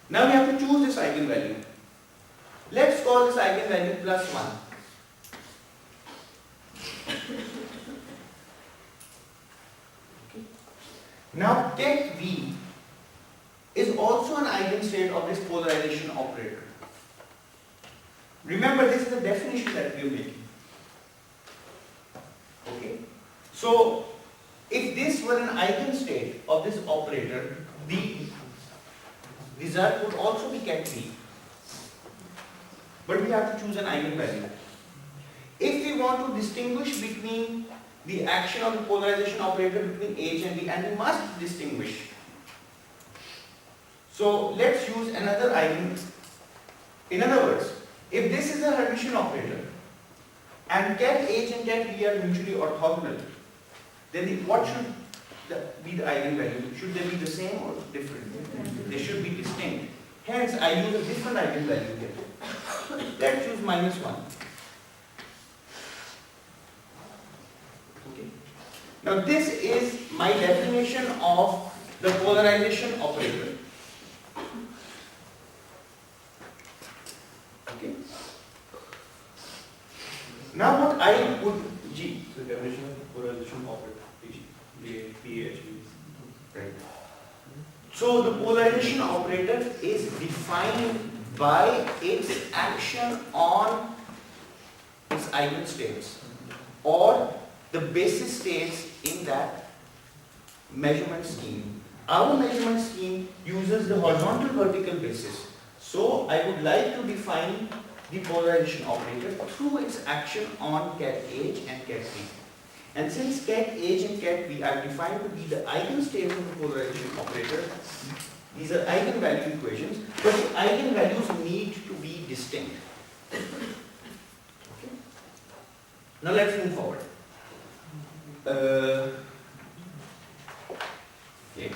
A: Now we have to choose this eigenvalue. Let's call this eigenvalue +1. Okay. Now ket V is also an eigenstate of this polarization operator. Remember, this is a definition that we are making. Okay. So if this were an eigenstate of this operator, the result would also be ket V. But we have to choose an eigenvalue. If we want to distinguish between the action of the polarization operator between H and V, and we must distinguish. So let's use another eigen. In other words, if this is a Hermitian operator and ket H and ket V are mutually orthogonal, then what should be the eigenvalue? Should they be the same or different? They should be distinct. Hence, I use a different eigenvalue here. Let's use -1. Okay. Now this is my definition of the polarization operator. Okay. Now what I would G.
E: The definition of polarization operator, PHV.
A: Right. So the polarization operator is defined by its action on its eigenstates or the basis states in that measurement scheme. Our measurement scheme uses the horizontal vertical basis. So I would like to define the polarization operator through its action on ket H and ket V. And since ket H and ket V are defined to be the eigenstates of the polarization operator, these are eigenvalue equations, but the eigenvalues need to be distinct. Okay. Now let's move forward. Okay.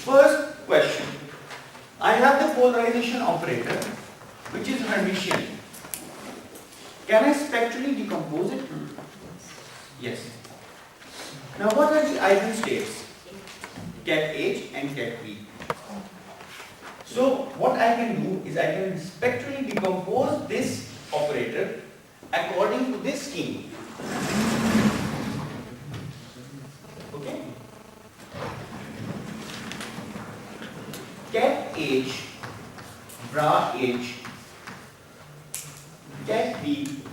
A: First question. I have the polarization operator, which is Hermitian. Can I spectrally decompose it? Yes. Now what are the eigenstates? ket H and ket V. So what I can do is I can spectrally decompose this operator according to this scheme. Okay? Ket H, bra H, ket V,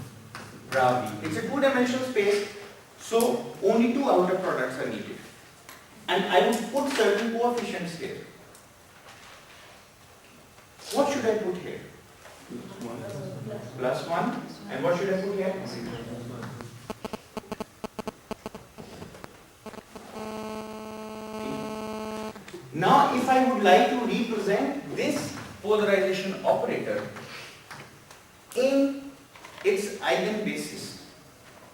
A: bra V. It's a two-dimensional space, so only two outer products are needed. And I would put certain coefficients here. What should I put here? Plus 1. And what should I put here? Now if I would like to represent this polarization operator in its eigenbasis,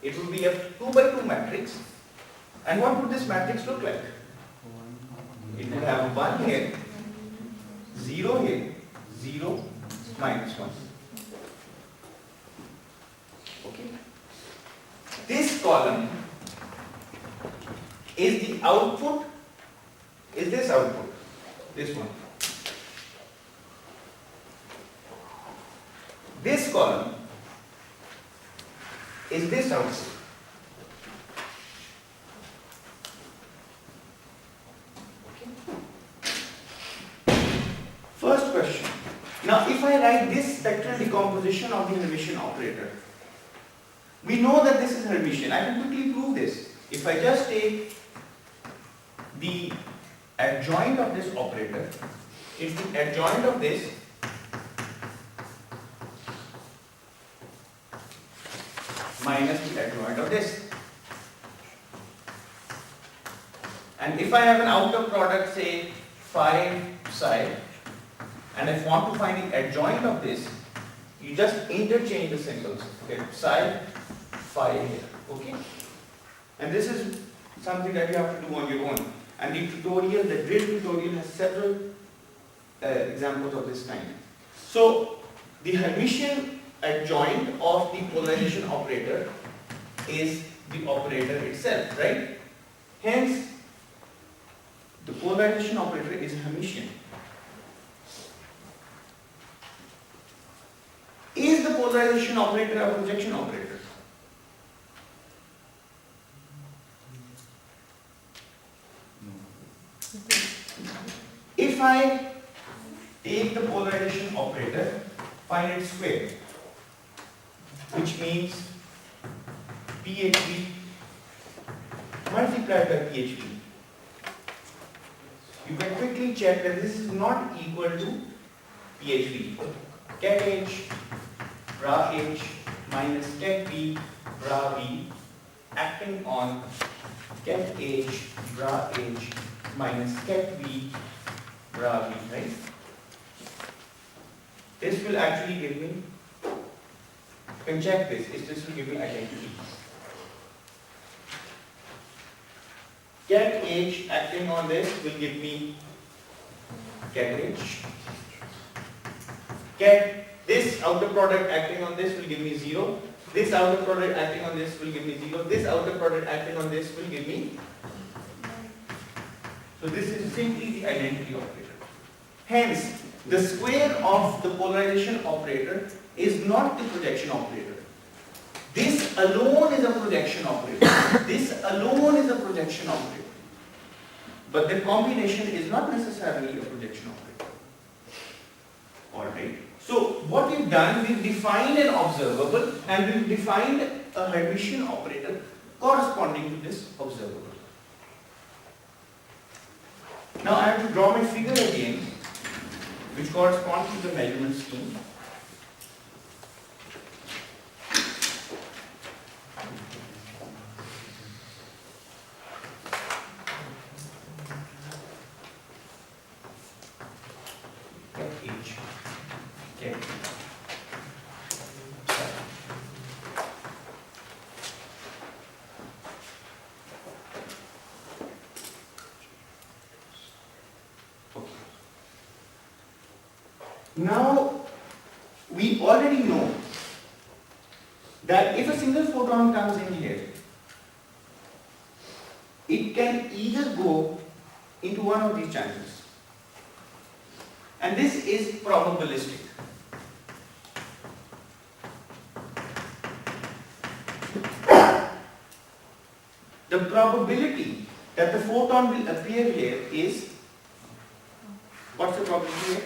A: it would be a 2 by 2 matrix. And what would this matrix look like? It would have 1 here, 0 here, 0, minus 1. Okay. This column is the output, is this output, this one. This column is this output. First question. Now if I write this spectral decomposition of the Hermitian operator, we know that this is Hermitian. I can quickly prove this. If I just take the adjoint of this operator, it's the adjoint of this minus the adjoint of this. And if I have an outer product, say 5 psi, and I want to find the adjoint of this, you just interchange the symbols. Okay, psi, phi here. Okay? And this is something that you have to do on your own. And the tutorial, the drill tutorial has several examples of this kind. So, the Hermitian adjoint of the polarization operator is the operator itself, right? Hence, the polarization operator is Hermitian. Is the polarization operator a projection operator? If I take the polarization operator, find its square, which means PHV multiplied by PHV. You can quickly check that this is not equal to PHV. Ket H, bra H minus ket V, bra V acting on ket H, bra H minus ket V, bra V, right? This will actually give me, you can check this, this will give me identity. Ket H acting on this will give me ket H. This outer product acting on this will give me 0. This outer product acting on this will give me 0. This outer product acting on this will give me. So this is simply the identity operator. Hence, the square of the polarization operator is not the projection operator. This alone is a projection operator. This alone is a projection operator. But the combination is not necessarily a projection operator. Alright. So what we've done, we've defined an observable and we've defined a Hermitian operator corresponding to this observable. Now I have to draw my figure again, which corresponds to the measurement scheme. H. Okay. Now, we already know that if a single photon comes in here, it can either go into one of these channels. And this is probabilistic. The probability that the photon will appear here is, what's the probability here?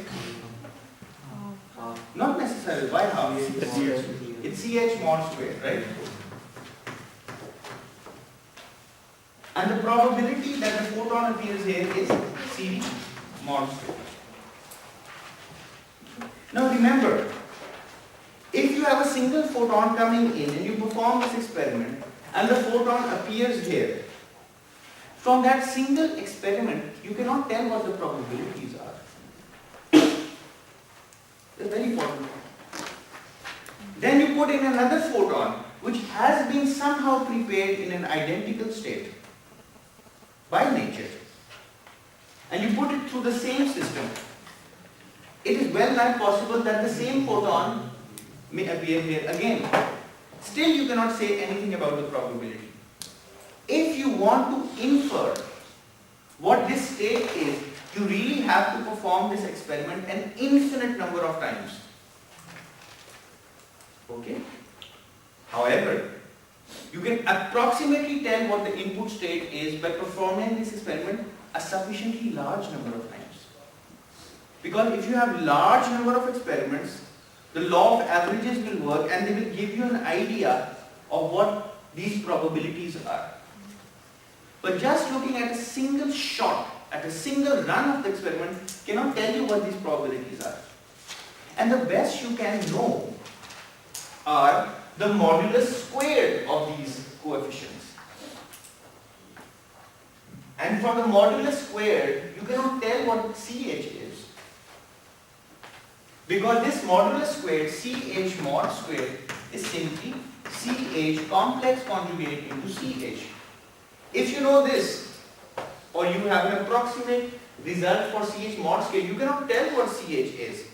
A: Not necessarily, why half? It's CH mod square, right? And the probability that the photon appears here is CD mod square. Now remember, if you have a single photon coming in and you perform this experiment and the photon appears here, from that single experiment you cannot tell what the probabilities are. It's very important. Then you put in another photon which has been somehow prepared in an identical state by nature, and you put it through the same system. It is well nigh possible that the same photon may appear here again. Still you cannot say anything about the probability. If you want to infer what this state is, you really have to perform this experiment an infinite number of times. Okay? However, you can approximately tell what the input state is by performing this experiment a sufficiently large number of times. Because if you have large number of experiments, the law of averages will work and they will give you an idea of what these probabilities are. But just looking at a single shot, at a single run of the experiment, cannot tell you what these probabilities are. And the best you can know are the modulus squared of these coefficients. And from the modulus squared, you cannot tell what CH is. Because this modulus squared, CH mod squared, is simply CH complex conjugate into CH. If you know this, or you have an approximate result for CH mod squared, you cannot tell what CH is.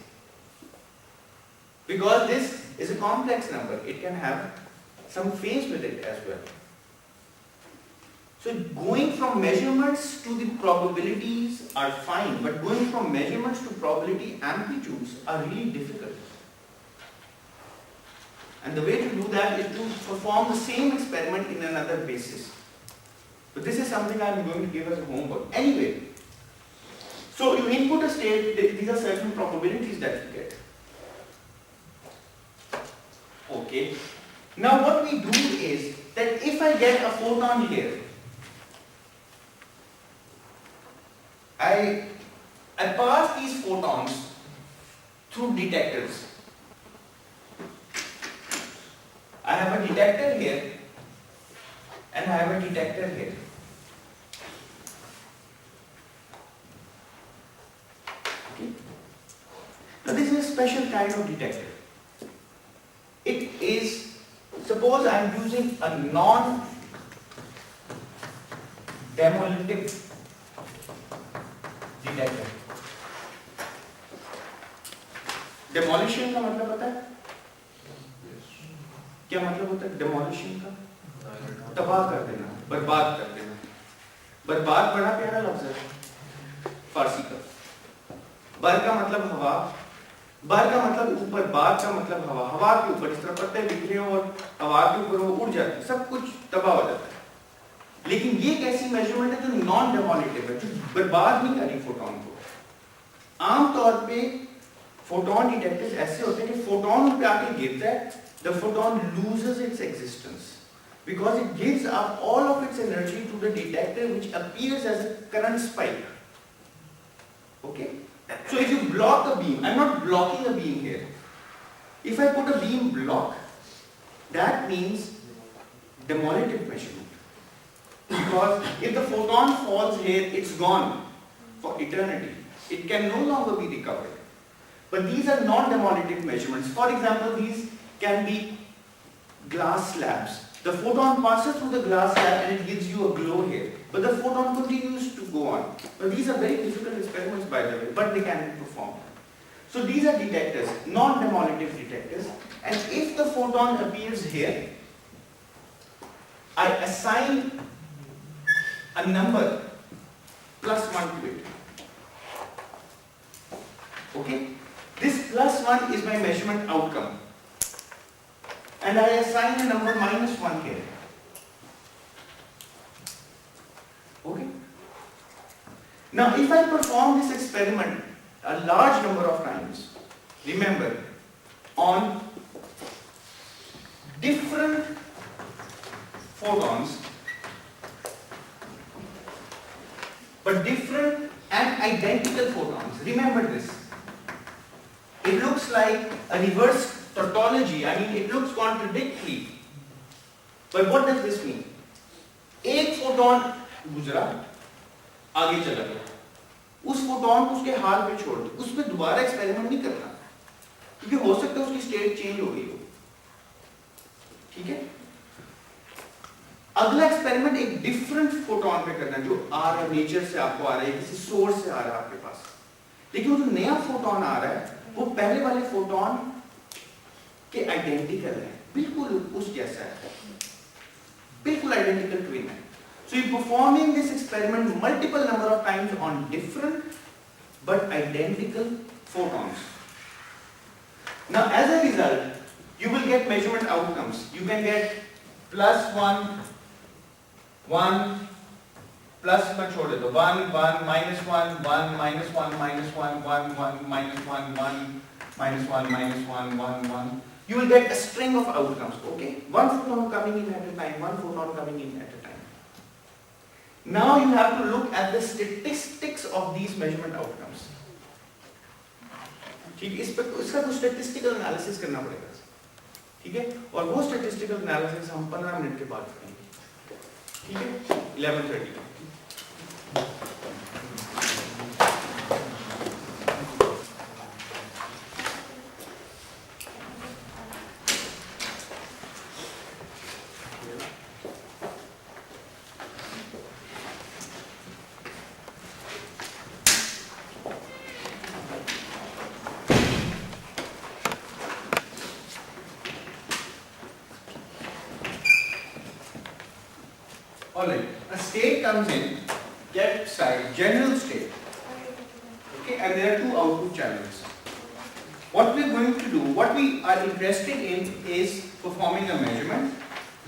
A: Because this is a complex number, it can have some phase with it as well. So going from measurements to the probabilities are fine, but going from measurements to probability amplitudes are really difficult. And the way to do that is to perform the same experiment in another basis. But this is something I am going to give as a homework. Anyway, so you input a state, these are certain probabilities that you get. Okay. Now what we do is that if I get a photon here, I pass these photons through detectors. I have a detector here and I have a detector here. Okay. Now this is a special kind of detector. It is, suppose I am using a non-demolitive detector. Demolition का मतलब पता है? क्या मतलब होता है demolition का? तबाह कर देना, बर्बाद कर देना. बर्बाद बड़ा प्यारा लफ्ज है फारसी का. बर का मतलब हवा, बर का मतलब ऊपर, बार का मतलब हवा. हवा के ऊपर इस तरह पत्ते बिखरे हो और हवा के ऊपर वो उड़ जाते हैं, सब कुछ तबाह हो जाता है. लेकिन ये एक ऐसी मेजरमेंट है जो नॉन डेमोलिटिव है, जो बर्बाद नहीं करी फोटोन को. आमतौर पे फोटोन डिटेक्टर्स ऐसे होते हैं कि फोटोन उन पे आके गिरता है, the photon loses its existence because it gives up all of its energy to the detector, which appears as a current spike. Okay? So if you block a beam, I'm not blocking a beam here. If I put a beam block, that means demolitive measurement. Because if the photon falls here, it's gone for eternity. It can no longer be recovered. But these are non-demolitive measurements. For example, these can be glass slabs. The photon passes through the glass slab and it gives you a glow here. But the photon continues to go on. But these are very difficult experiments, by the way, but they can be performed. So these are detectors, non-demolitive detectors. And if the photon appears here, I assign a number plus 1 to it. Okay? This plus 1 is my measurement outcome. And I assign a number minus 1 here. Okay? Now, if I perform this experiment a large number of times, remember, on different photons, but different and identical photons. Remember this. It looks like a reverse tautology. I mean, it looks contradictory. But what does this mean? एक photon गुजरा, आगे चला गया, उस photon को उसके हाल पे छोड़ दो, उस पर दोबारा एक्सपेरिमेंट नहीं करना, क्योंकि हो सकता है उसकी स्टेट चेंज हो गई हो. ठीक है? अगला एक्सपेरिमेंट एक डिफरेंट फोटोन पे करना, जो आ रहा है नेचर से, आपको आ रहा है किसी सोर्स से आ रहा है आपके पास, लेकिन वो जो नया फोटोन आ रहा है वो पहले वाले फोटोन के आइडेंटिकल है, बिल्कुल उस जैसा है, बिल्कुल आइडेंटिकल ट्विन है. So you're performing this experiment multiple number of times on different but identical photons. Now as a result, you will get measurement outcomes. You can get plus 1, 1, plus में छोड़ दो, 1, 1, minus 1, 1, minus 1, minus 1, 1, 1, minus 1, 1, minus 1, minus 1, 1, 1. You will get a string of outcomes, okay? One photon coming in at a time, one photon coming in at a time. Now you have to look at the statistics of these measurement outcomes. ठीक है, इसका कुछ statistical analysis करना पड़ेगा, ठीक है? और वो statistical analysis हम 15 मिनट के बाद करेंगे, ठीक है? 11:30. Alright, a state comes in, get side, general state, okay, and there are two output channels. What we are going to do, what we are interested in is performing a measurement.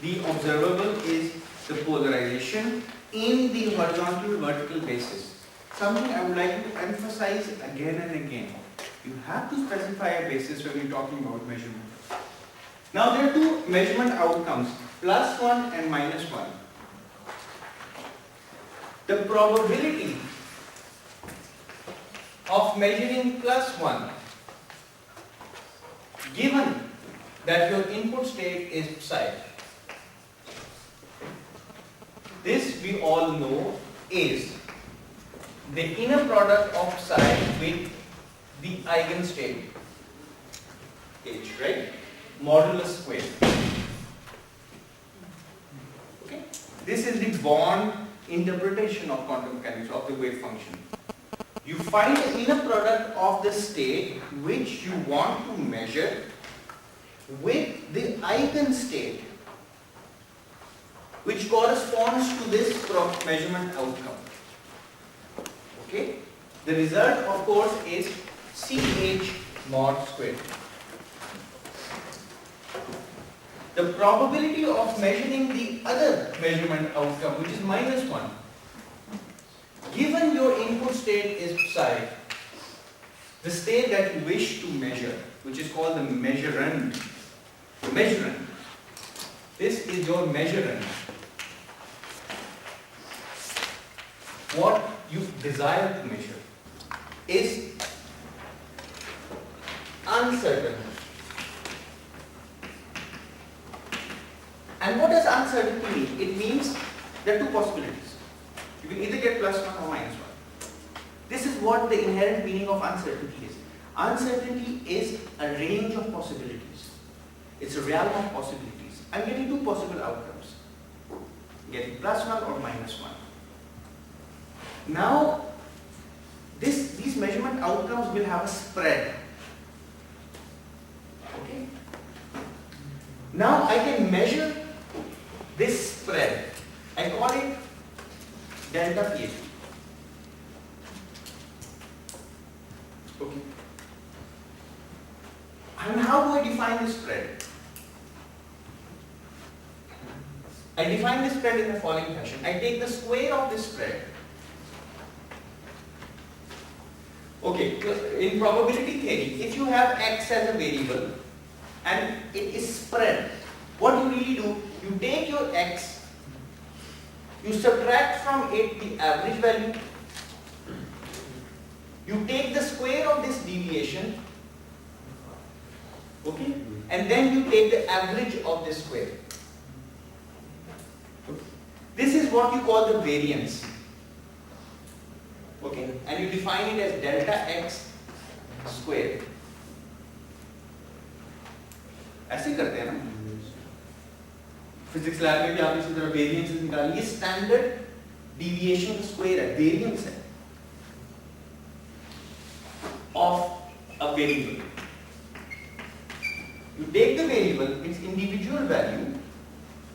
A: The observable is the polarization in the horizontal vertical basis. Something I would like to emphasize again and again. You have to specify a basis when you're talking about measurement. Now there are two measurement outcomes, plus 1 and minus 1. The probability of measuring plus 1, given that your input state is psi, this we all know is the inner product of psi with the eigenstate h, right? Modulus square. Okay? This is the Born interpretation of quantum mechanics of the wave function. You find the inner product of the state which you want to measure with the eigenstate which corresponds to this measurement outcome. Okay? The result of course is CH mod squared. The probability of measuring the other measurement outcome, which is minus 1, given your input state is psi, the state that you wish to measure, which is called the measurand, this is your measurand, what you desire to measure is uncertain. And what does uncertainty mean? It means there are two possibilities. You can either get plus 1 or minus 1. This is what the inherent meaning of uncertainty is. Uncertainty is a range of possibilities. It's a realm of possibilities. I'm getting two possible outcomes. Getting plus 1 or minus 1. Now, these measurement outcomes will have a spread. Okay? Now I can measure this spread. I call it delta PH. how do I define this spread? I define this spread in the following fashion. I take the square of this spread. Okay, in probability theory, if you have x as a variable and it is spread, what you really do, you take your x, you subtract from it the average value, you take the square of this deviation, okay, and then you take the average of this square. This is what you call the variance. Okay, and you define it as delta x square. ऐसे करते हैं ना, physics lab में भी आप इसी तरह variances निकालिए. ये स्टैंडर्ड डिविएशन स्क्वायर है, वेरिएंस है of a variable. You take the variable, its individual value,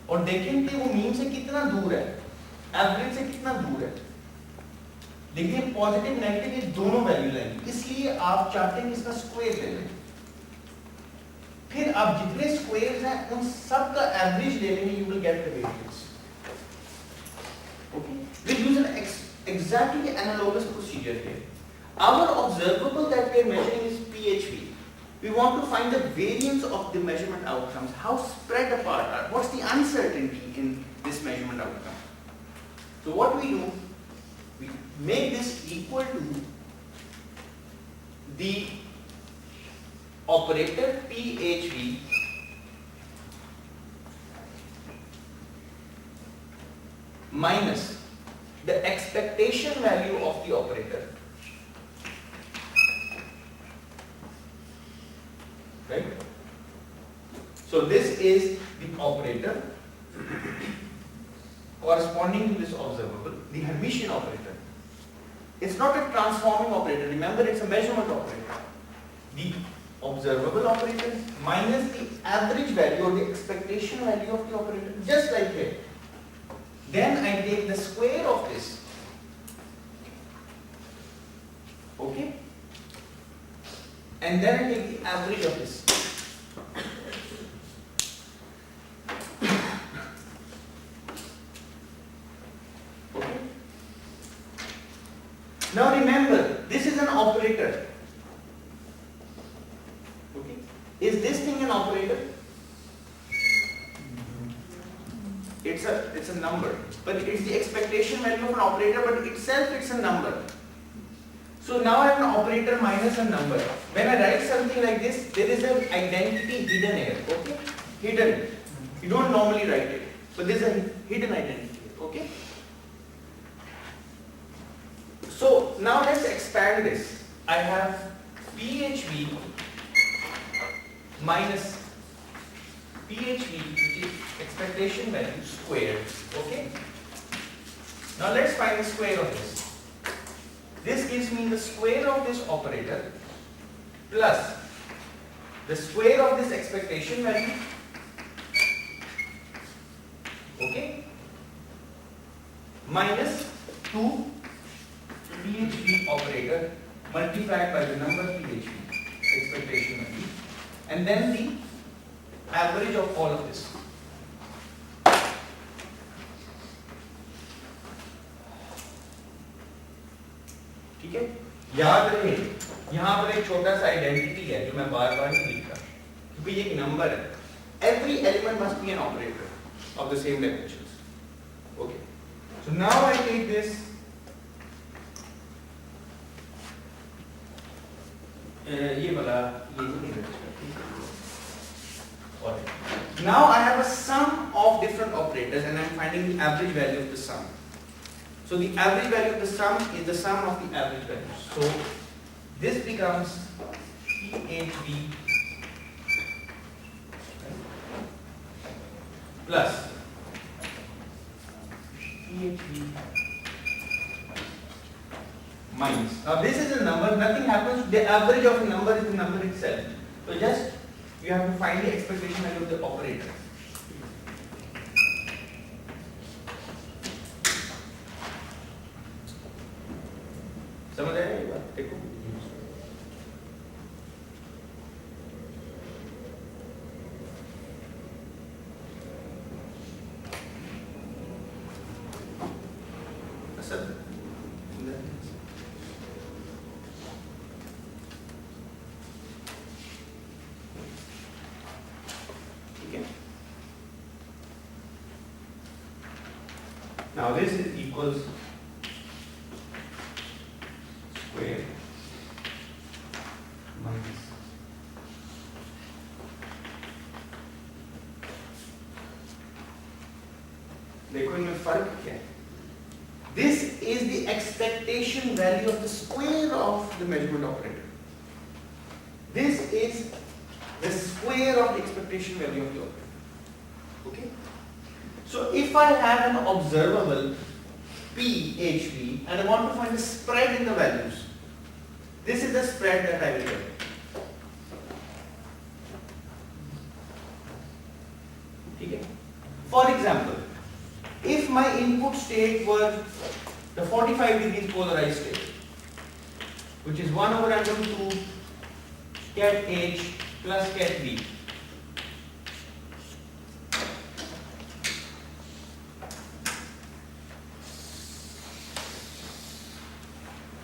A: और देखेंगे वो मीन से कितना दूर है, एवरेज से कितना दूर है. देखिए पॉजिटिव नेगेटिव ये दोनों वैल्यू लेंगे, इसलिए आप चाहते हैं कि इसका स्क्वायर ले लें. फिर आप जितने स्क्वायर्स हैं उन सब का एवरेज ले लेंगे, you will get the variance. Okay, we use an exactly analogous procedure here. Our observable that we are measuring is PHV. We want to find the variance of the measurement outcomes, how spread apart are, what's the uncertainty in this measurement outcome. So what we do, we make this equal to the operator PHV minus the expectation value of the operator. Right? So this is the operator corresponding to this observable, the Hermitian operator. It's not a transforming operator. Remember, it's a measurement operator. The observable operator minus the average value or the expectation value of the operator, just like here. Then I take the square of this. Okay? And then I take the average of this. Okay? Now remember, this is an operator. Okay? Is this thing an operator? It's a number, but it's the expectation value of an operator, but itself it's a number. So now I have an operator minus a number. When I write something like this, there is an identity hidden here. Okay? Hidden. You don't normally write it, but there is a hidden identity here. Okay? So now let's expand this. I have PHV minus PHV, which is expectation value squared. Okay? Now let's find the square of this. This gives me the square of this operator plus the square of this expectation value, okay, minus 2 PHV operator multiplied by the number PHV, expectation value, and then the average of all of this. ठीक है, याद रहे यहाँ पर एक छोटा सा identity है जो मैं बार बार नहीं लिख रहा क्योंकि ये एक नंबर है. Every element must be an operator of the same dimensions. Okay, so now I take this ये वाला ये नहीं रखा. Now I have a sum of different operators and I am finding the average value of the sum. So the average value of the sum is the sum of the average values. So this becomes PHV plus PHV minus. Now this is a number, nothing happens, the average of a number is the number itself. So just you have to find the expectation value of the operator. समझ आया ये बात? देखो Now this is equals square minus देखो इनमें फर्क क्या है? This is the expectation value of the square of the measurement operator. This is the square of the expectation value of the operator. Okay? So if I have an observable P, HP, and I want to find the spread in the values, this is the spread that I will get. Okay? For example, if my input state were the 45 degrees polarized state, which is 1 over random 2 cat H plus cat B.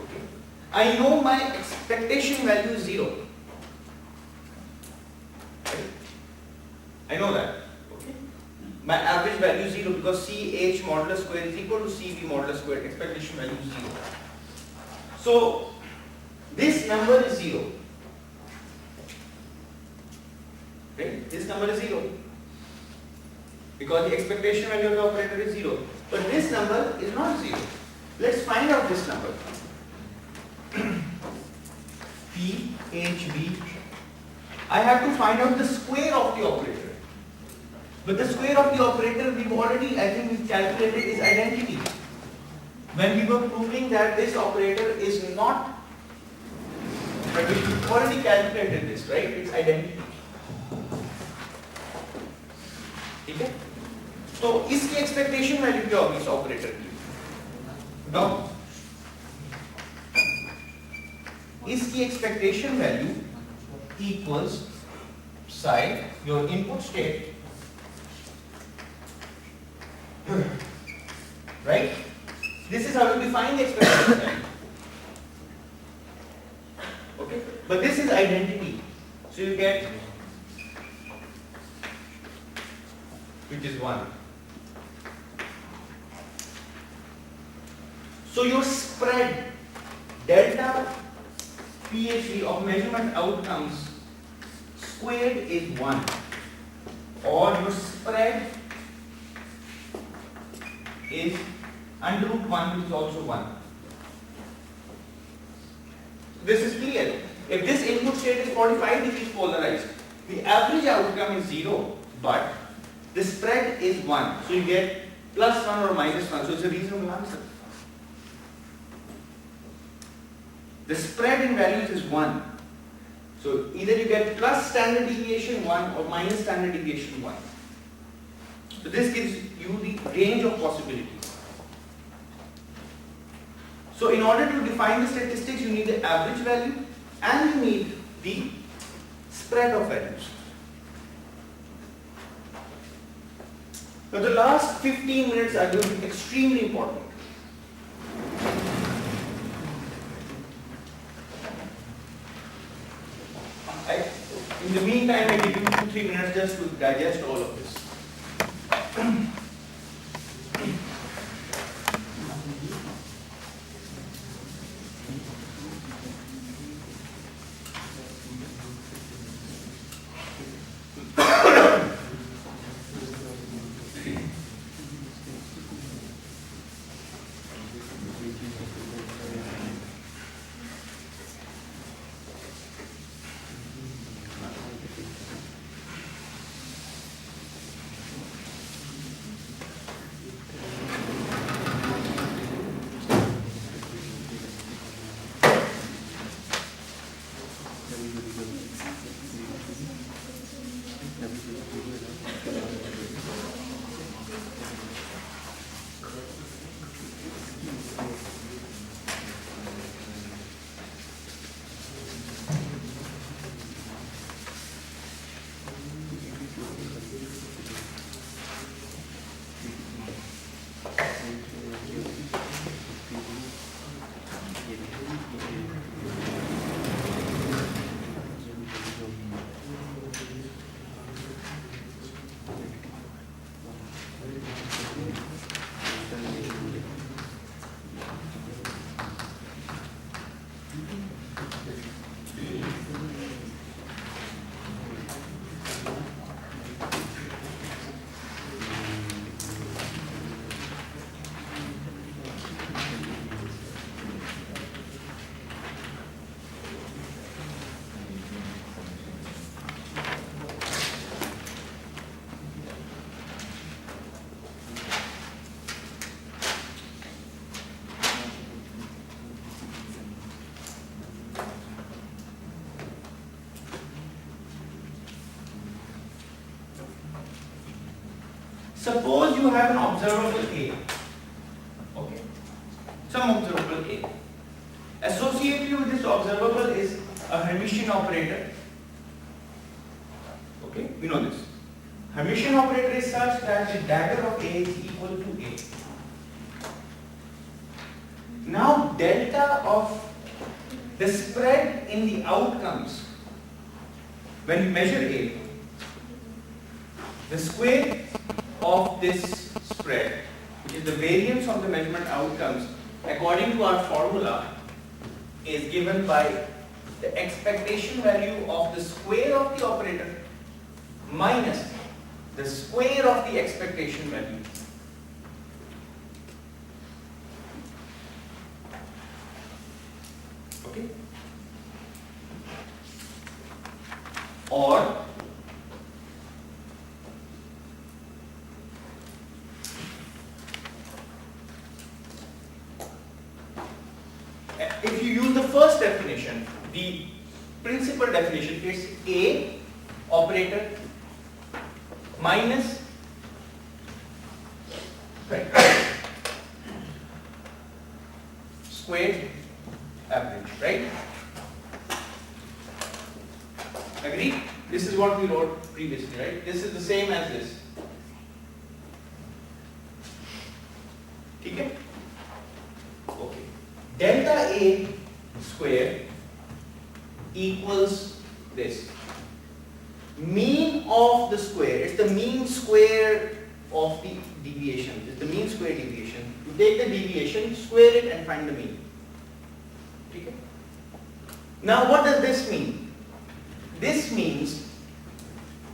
A: Okay. I know my expectation value is 0. Right? I know that. My average value is 0 because CH modulus square is equal to CV modulus square. Expectation value is 0. So this number is 0. Right? This number is 0 because the expectation value of the operator is 0. But this number is not 0. Let's find out this number. P, H, B. I have to find out the square of the operator. But the square of the operator we've already, I think we've calculated is identity. When we were proving that this operator is not, but we've already calculated this, right? It's identity. Okay? So, इसकी expectation value क्या होगी इस operator की? Now, इसकी expectation value equals psi, your input state, right? This is how you define the expectation value. Okay? But this is identity. So you get, which is 1. So your spread, delta PhD of measurement outcomes squared is 1. Or your spread is under root 1, which is also 1. This is clear. If this input state is 45 degrees polarized, the average outcome is 0, but the spread is 1. So you get plus 1 or minus 1. So it's a reasonable answer. The spread in values is 1. So either you get plus standard deviation 1 or minus standard deviation 1. So this gives you the range of possibilities. So in order to define the statistics, you need the average value and you need the spread of values. Now the last 15 minutes are going to be extremely important. In the meantime, I give you 2-3 minutes just to digest all of this. Suppose you have an observable A. Okay. Some observable A. Associated with this observable is a Hermitian operator. Okay, we know this. Hermitian operator is such that the dagger of A is equal to A. Now delta of the spread in the outcomes when you measure A, the square of this spread, which is the variance of the measurement outcomes according to our formula, is given by the expectation value of the square of the operator minus the square of the expectation value. Okay? Or if you use the first definition, the principal definition is A operator minus squared average, right? Agree? This is what we wrote previously, right? This is the same as this. Okay? Okay. Delta A square equals this. Mean of the square, it's the mean square of the deviation. It's the mean square deviation. You take the deviation, square it and find the mean. Okay? Now what does this mean? This means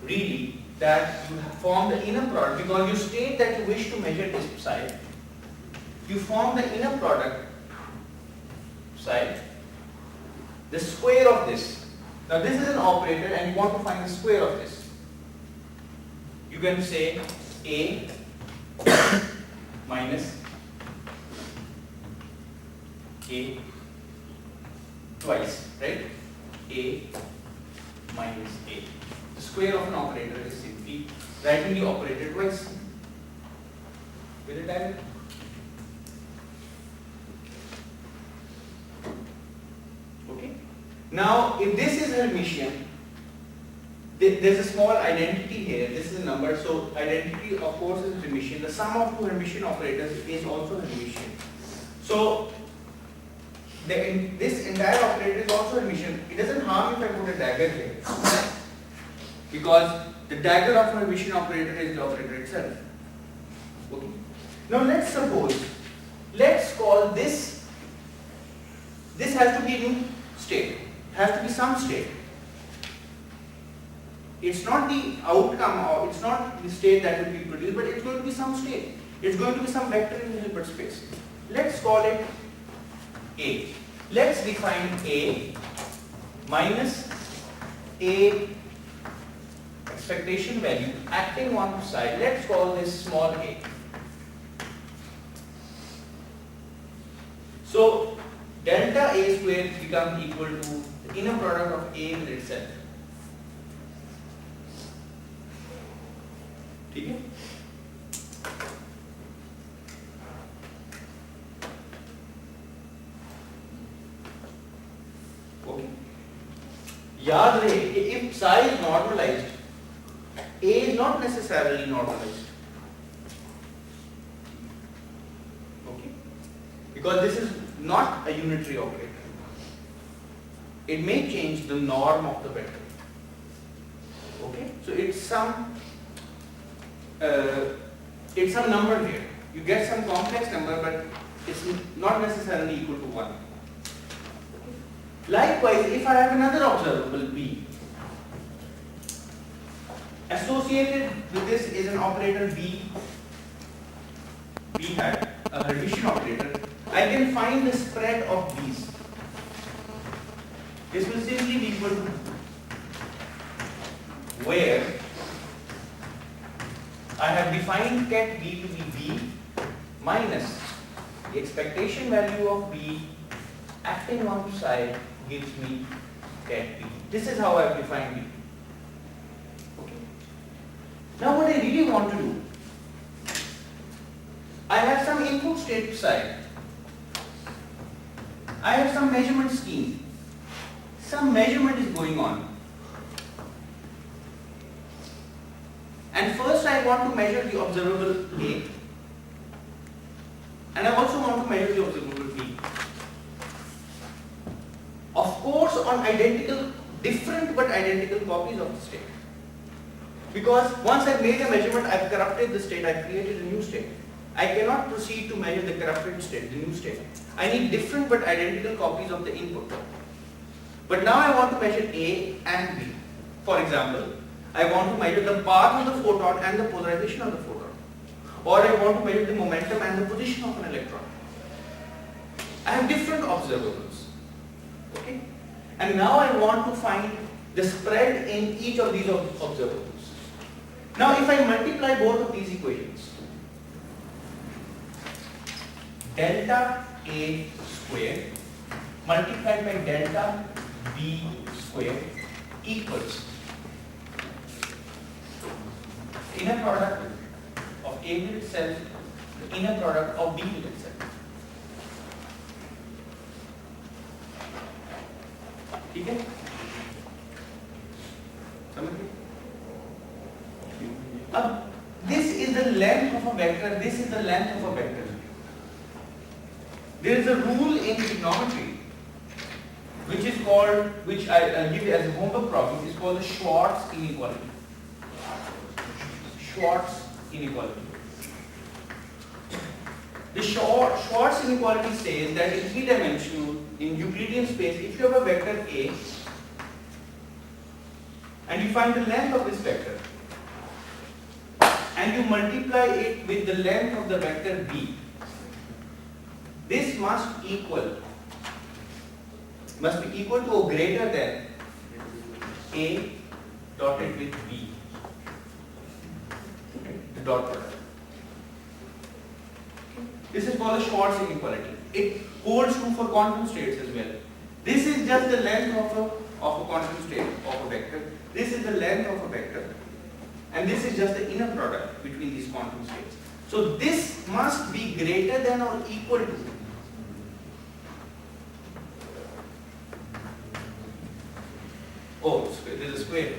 A: really that you form the inner product, because you state that you wish to measure this side. You form the inner product side, the square of this. Now this is an operator and you want to find the square of this. You can say A minus A twice, right? A minus A. The square of an operator is simply writing the operator twice. Will it add it? Okay. Now, if this is Hermitian, there's a small identity here. This is a number, so identity of course is Hermitian. The sum of two Hermitian operators is also Hermitian. So, this entire operator is also Hermitian. It doesn't harm if I put a dagger here, because the dagger of a Hermitian operator is the operator itself. Okay. Now let's suppose, let's call this has to be in state, has to be some state. It's not the outcome, or it's not the state that will be produced, but it's going to be some state. It's going to be some vector in the Hilbert space. Let's call it A. Let's define A minus A expectation value acting on the side. Let's call this small a. So delta A square becomes equal to the inner product of A with itself. Okay? Okay. याद रहे कि if psi is normalized, A is not necessarily normalized. Okay? Because this is not a unitary operator. It may change the norm of the vector. Okay? So it's some number here. You get some complex number, but it's not necessarily equal to 1. Likewise, if I have another observable B, associated with this is an operator B hat, a Hermitian operator, I can find the spread of B's. This will simply be equal to where I have defined ket B to be B minus the expectation value of B acting on psi gives me ket B. This is how I have defined B. Okay. Now what I really want to do input state side, I have some measurement scheme. Some measurement is going on. And first I want to measure the observable A. And I also want to measure the observable B. Of course, on different but identical copies of the state. Because once I've made a measurement, I've corrupted the state, I've created a new state. I cannot proceed to measure the corrupted state, the new state. I need different but identical copies of the input. But now I want to measure A and B. For example, I want to measure the path of the photon and the polarization of the photon. Or I want to measure the momentum and the position of an electron. I have different observables. Okay? And now I want to find the spread in each of these observables. Now if I multiply both of these equations, delta A squared multiplied by delta B squared equals the inner product of A with itself, the inner product of B with itself. Okay? This is the length of a vector, this is the length of a vector. There is a rule in trigonometry which is called, which I'll give you as a homework problem, is called the Schwarz inequality. Schwarz inequality. The Schwarz inequality says that in three-dimensional, in Euclidean space, if you have a vector A and you find the length of this vector and you multiply it with the length of the vector B, this must be equal to or greater than A dotted with B, the dot product. This is called the Schwarz inequality. It holds true for quantum states as well. This is just the length of a quantum state of a vector. This is the length of a vector. And this is just the inner product between these quantum states. So this must be greater than or equal to there is a square.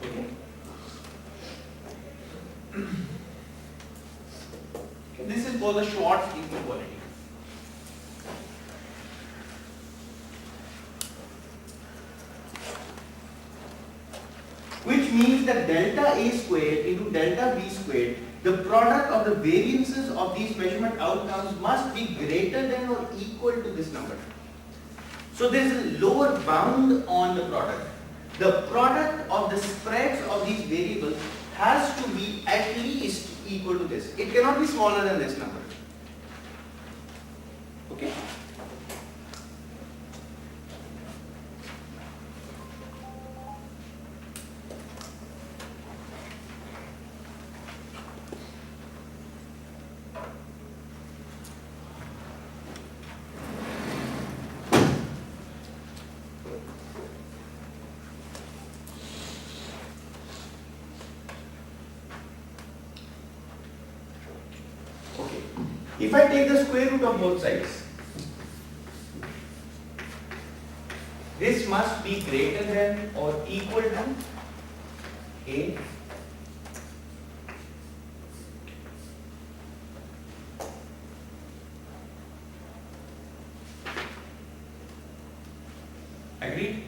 A: Okay. This is called the Schwarz inequality. Which means that delta A squared into delta B squared, the product of the variances of these measurement outcomes must be greater than or equal to this number. So there is a lower bound on the product. The product of the spreads of these variables has to be at least equal to this. It cannot be smaller than this number. Okay? If I take the square root of both sides, this must be greater than or equal to A agreed?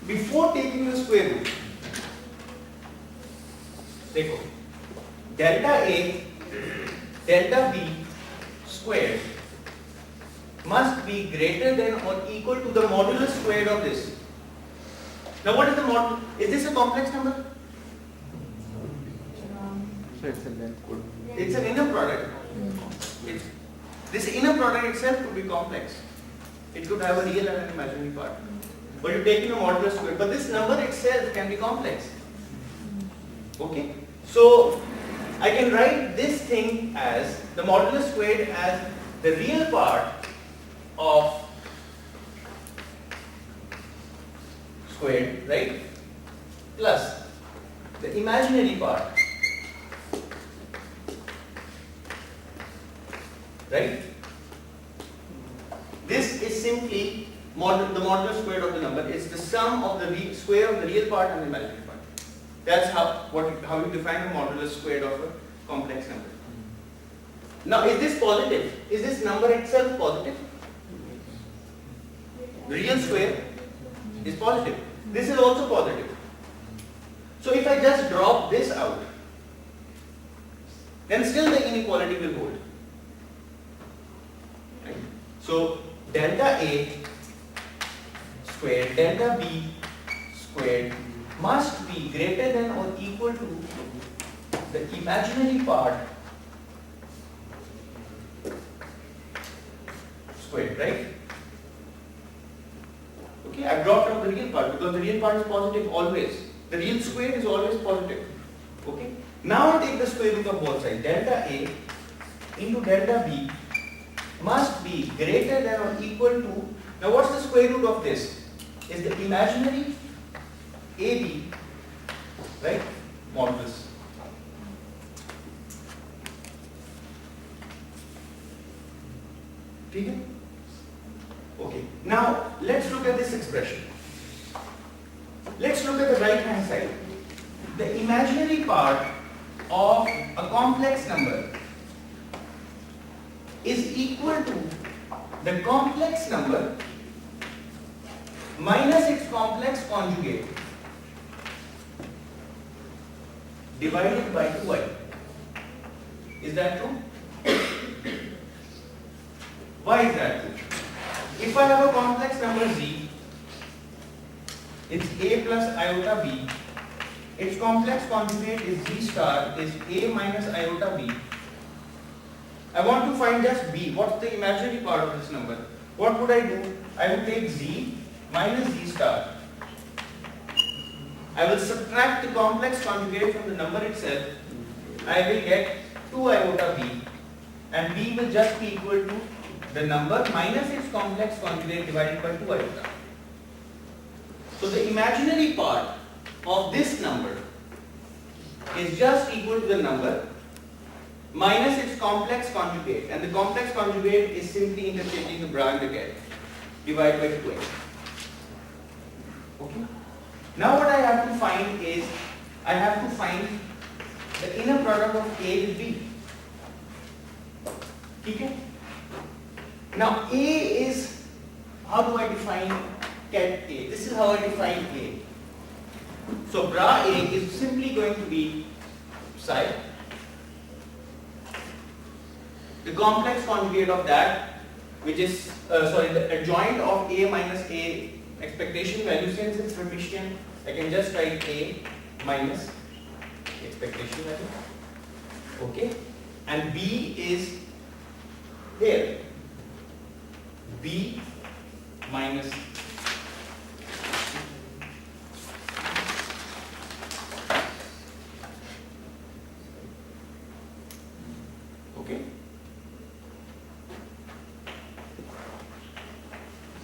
A: Before taking the square root, देखो, delta A, delta B squared must be greater than or equal to the modulus squared of this. Now what is the modulus? Is this a complex number?
B: So it's a length code.
A: It's an inner product. This inner product itself could be complex. It could have a real and an imaginary part. But you take in a modulus squared. But this number itself can be complex. Okay? So I can write this thing as the modulus squared as the real part of squared, right? Plus the imaginary part, right? This is simply the modulus squared of the number. It's the sum of the square of the real part and the imaginary part. That's how you define the modulus squared of a complex number. Now, is this positive? Is this number itself positive? The real square is positive. This is also positive. So if I just drop this out, then still the inequality will hold. Right? So delta A squared, delta B squared must be greater than or equal to the imaginary part squared, right? Okay, I've dropped out the real part because the real part is positive always. The real square is always positive. Okay. Now I take the square root of both sides. Delta A into delta B must be greater than or equal to. Now what's the square root of this? Is the imaginary AB, right? Modulus. Okay. Now let's look at this expression. Let's look at the right hand side. The imaginary part of a complex number is equal to the complex number minus its complex conjugate divided by 2i. Is that true? Why is that true? If I have a complex number z, it's a plus iota b. Its complex conjugate is z star is a minus iota b. I want to find just b. What's the imaginary part of this number? What would I do? I would take z minus z star. I will subtract the complex conjugate from the number itself. I will get 2 iota b, and b will just be equal to the number minus its complex conjugate divided by 2 iota. So the imaginary part of this number is just equal to the number minus its complex conjugate, and the complex conjugate is simply interchanging the bra and the cat divided by 2. Okay. Now what I have to find is I have to find the inner product of A with B. Okay. Now A is, how do I define cat A? This is how I define A. So bra A is simply going to be psi. The complex conjugate of that, which is the adjoint of A minus A expectation value, since it's Hermitian, I can just write A minus expectation value. Okay, and B is here. B minus okay.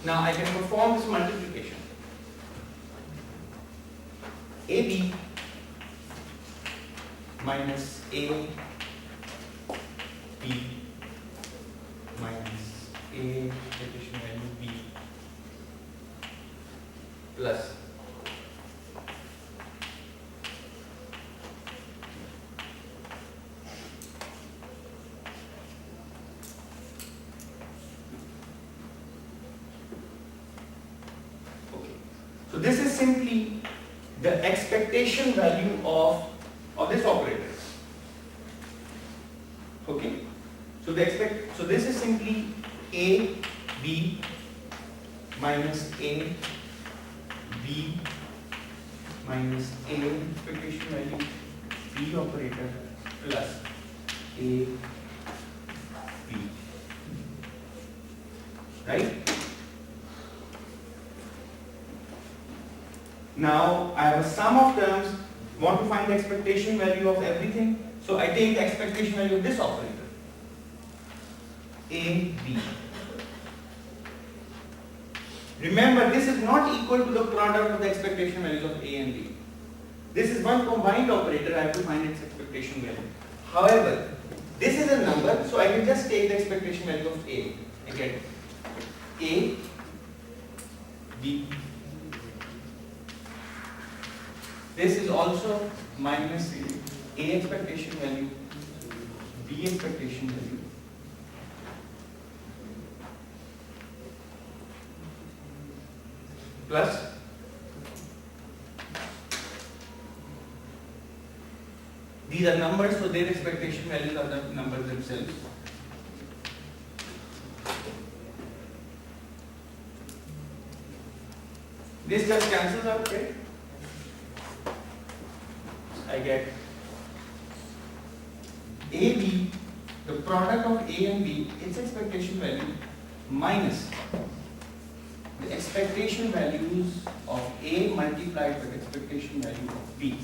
A: Now I can perform this multiplication. AB minus A B minus A expectation value B plus so this is simply the expectation value of this operator. Okay. So this is simply A B minus A B minus A expectation value B operator plus A B. Right? Now I have a sum of terms, want to find the expectation value of everything. So I take the expectation value of this operator, A, B. Remember, this is not equal to the product of the expectation values of A and B. This is one combined operator, I have to find its expectation value. However, this is a number, so I can just take the expectation value of A. I get A, B. This is also minus A expectation value, B expectation value. Plus these are numbers, so their expectation values are the numbers themselves. This just cancels out, right? I get AB, the product of A and B, its expectation value minus the expectation values of A multiplied with expectation value of B.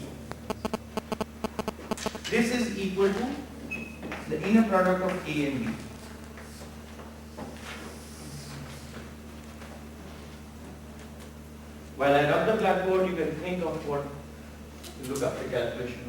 A: This is equal to the inner product of A and B. While I rub the blackboard, you can think of what, look up the calculation.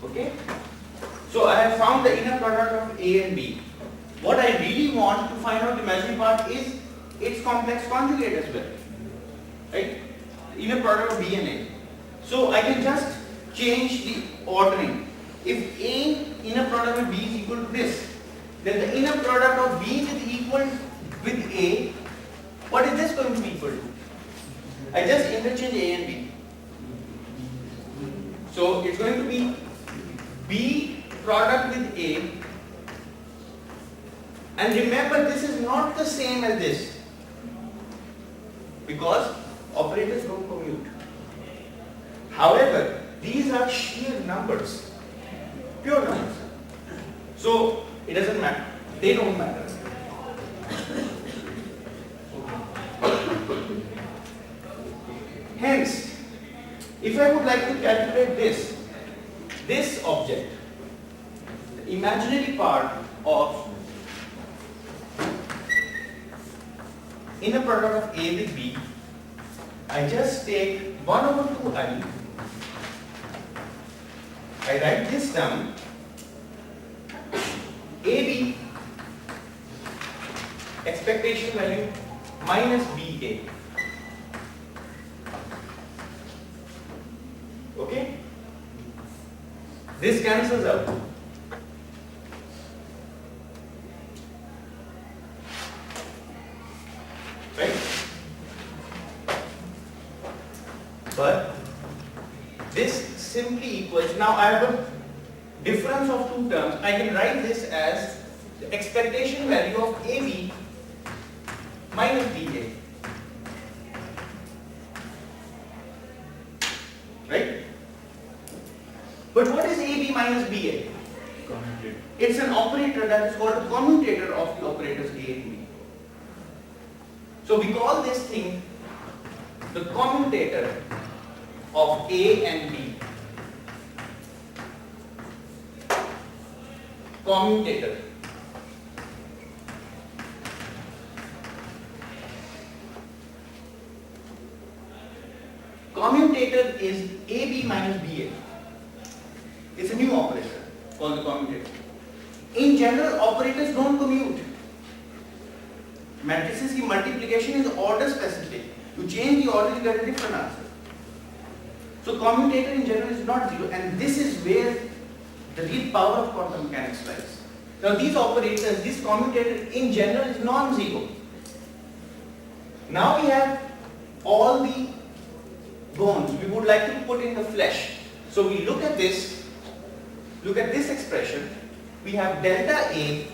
A: Okay, so I have found the inner product of A and B. What I really want to find out the imaginary part is its complex conjugate as well, right? Inner product of B and A. So I can just change the ordering. If A inner product of B is equal to this, then the inner product of B is equal with A. What is this going to be equal to? I just interchange A and B. So it's going to be B product with A, and remember this is not the same as this because operators don't commute. However, these are sheer numbers, pure numbers. So it doesn't matter, they don't matter. Hence, if I would like to calculate this object, the imaginary part of inner product of A with B, I just take 1/2i, I write this down, AB expectation value minus BA. Okay? This cancels out. Right? But this simply equals, now I have a difference of two terms. I can write this as the expectation value of AB minus BA. Right? But what is AB minus BA? Commutator. It's an operator that is called a commutator of the operators A and B. So we call this thing the commutator of A and B. Commutator. Commutator is AB minus BA. It's a new operator called the commutator. In general, operators don't commute. Matrices की multiplication is order specific. You change the order, you get a different answer. So commutator in general is not zero, and this is where the real power of quantum mechanics lies. Now these operators, this commutator in general is non-zero. Now we have all the bones we would like to put in the flesh. So we look at this expression. We have delta A,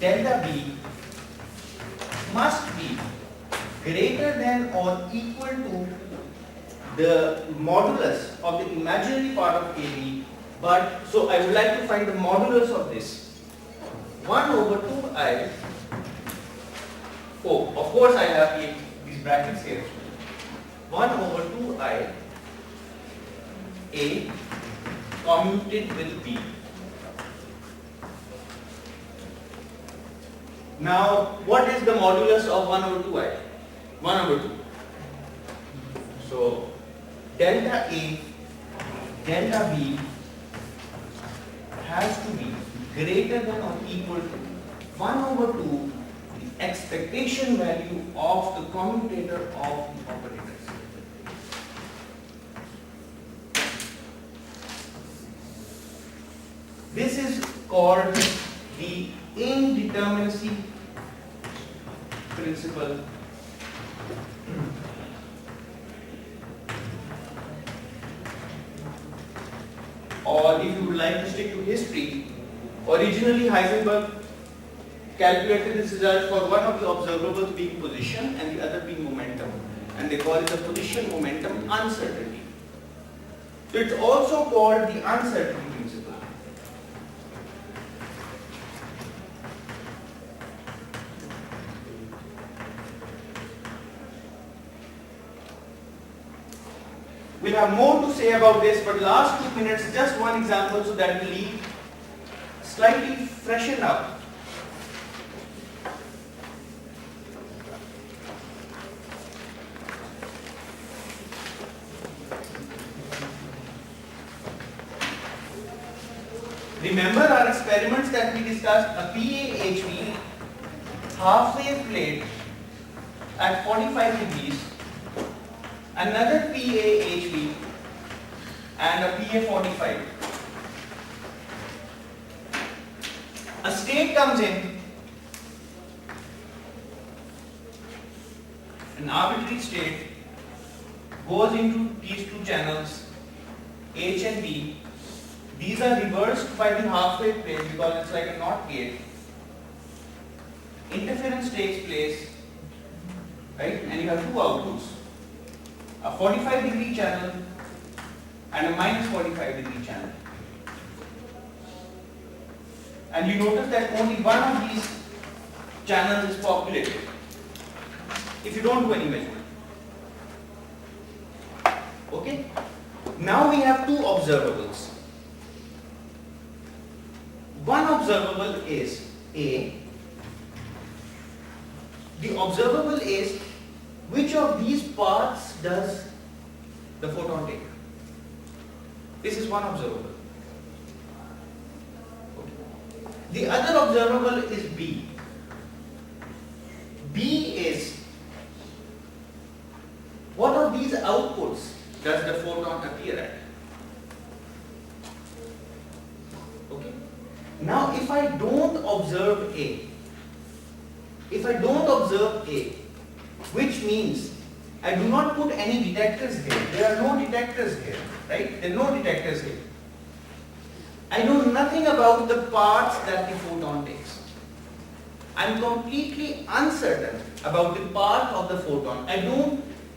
A: delta B must be greater than or equal to the modulus of the imaginary part of AB, but so I would like to find the modulus of this. 1 over 2i. Oh, of course I have these brackets here. 1 over 2i A commuted with B. Now, what is the modulus of 1 over 2i? 1 over 2. So, delta A, delta B has to be greater than or equal to 1 over 2, the expectation value of the commutator of the operators. This is called the indeterminacy principle. Or if you would like to stick to history, originally Heisenberg calculated this result for one of the observables being position and the other being momentum, and they call it the position momentum uncertainty. So it's also called the uncertainty principle. We'll have more to say about this, but last 2 minutes, just one example so that we leave slightly freshen up. Remember our experiments that we discussed, a PAHV half-wave plate at 45 degrees, another PAHV and a PA45. A state comes in, an arbitrary state goes into these two channels, H and B. These are reversed by the half-wave plate because it's like a NOT gate. Interference takes place, right? And you have two outputs, a 45-degree channel and a minus 45-degree channel. And you notice that only one of these channels is populated if you don't do any measurement. Okay? Now we have two observables. One observable is A. The observable is which of these paths does the photon take. This is one observable. Okay. The other observable is B. B is what of these outputs does the photon appear at. Okay. Now if I don't observe A, which means I do not put any detectors here, there are no detectors here, right? There are no detectors here. I know nothing about the paths that the photon takes. I am completely uncertain about the path of the photon.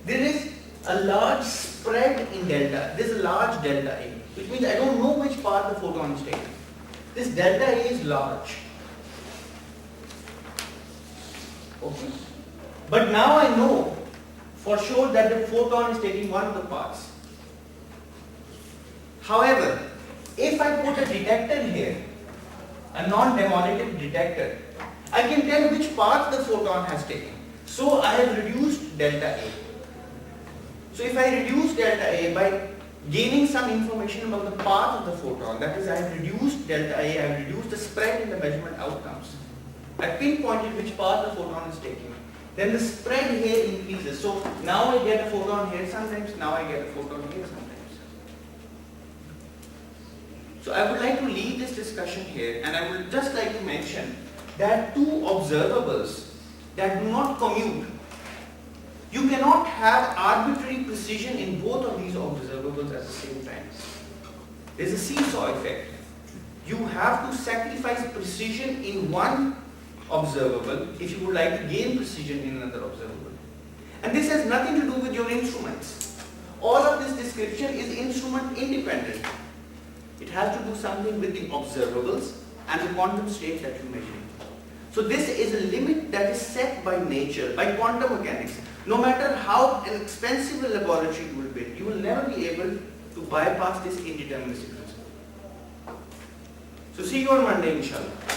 A: There is a large spread in delta. There is a large delta A, which means I don't know which path the photon is taking. This delta A is large. Okay. But now I know for sure that the photon is taking one of the paths. However, if I put a detector here, a non-demonic detector, I can tell which path the photon has taken. So I have reduced delta A. So if I reduce delta A by gaining some information about the path of the photon, that is, I have reduced delta A, I have reduced the spread in the measurement outcomes. I pinpointed which path the photon is taking. Then the spread here increases. So now I get a photon here sometimes, now I get a photon here sometimes. So I would like to leave this discussion here, and I would just like to mention that two observables that do not commute, you cannot have arbitrary precision in both of these observables at the same time. There's a seesaw effect. You have to sacrifice precision in one observable if you would like to gain precision in another observable. And this has nothing to do with your instruments. All of this description is instrument independent. It has to do something with the observables and the quantum states that you measure. So this is a limit that is set by nature, by quantum mechanics. No matter how expensive a laboratory you will build, you will never be able to bypass this indeterminacy principle. So see you on Monday, inshallah.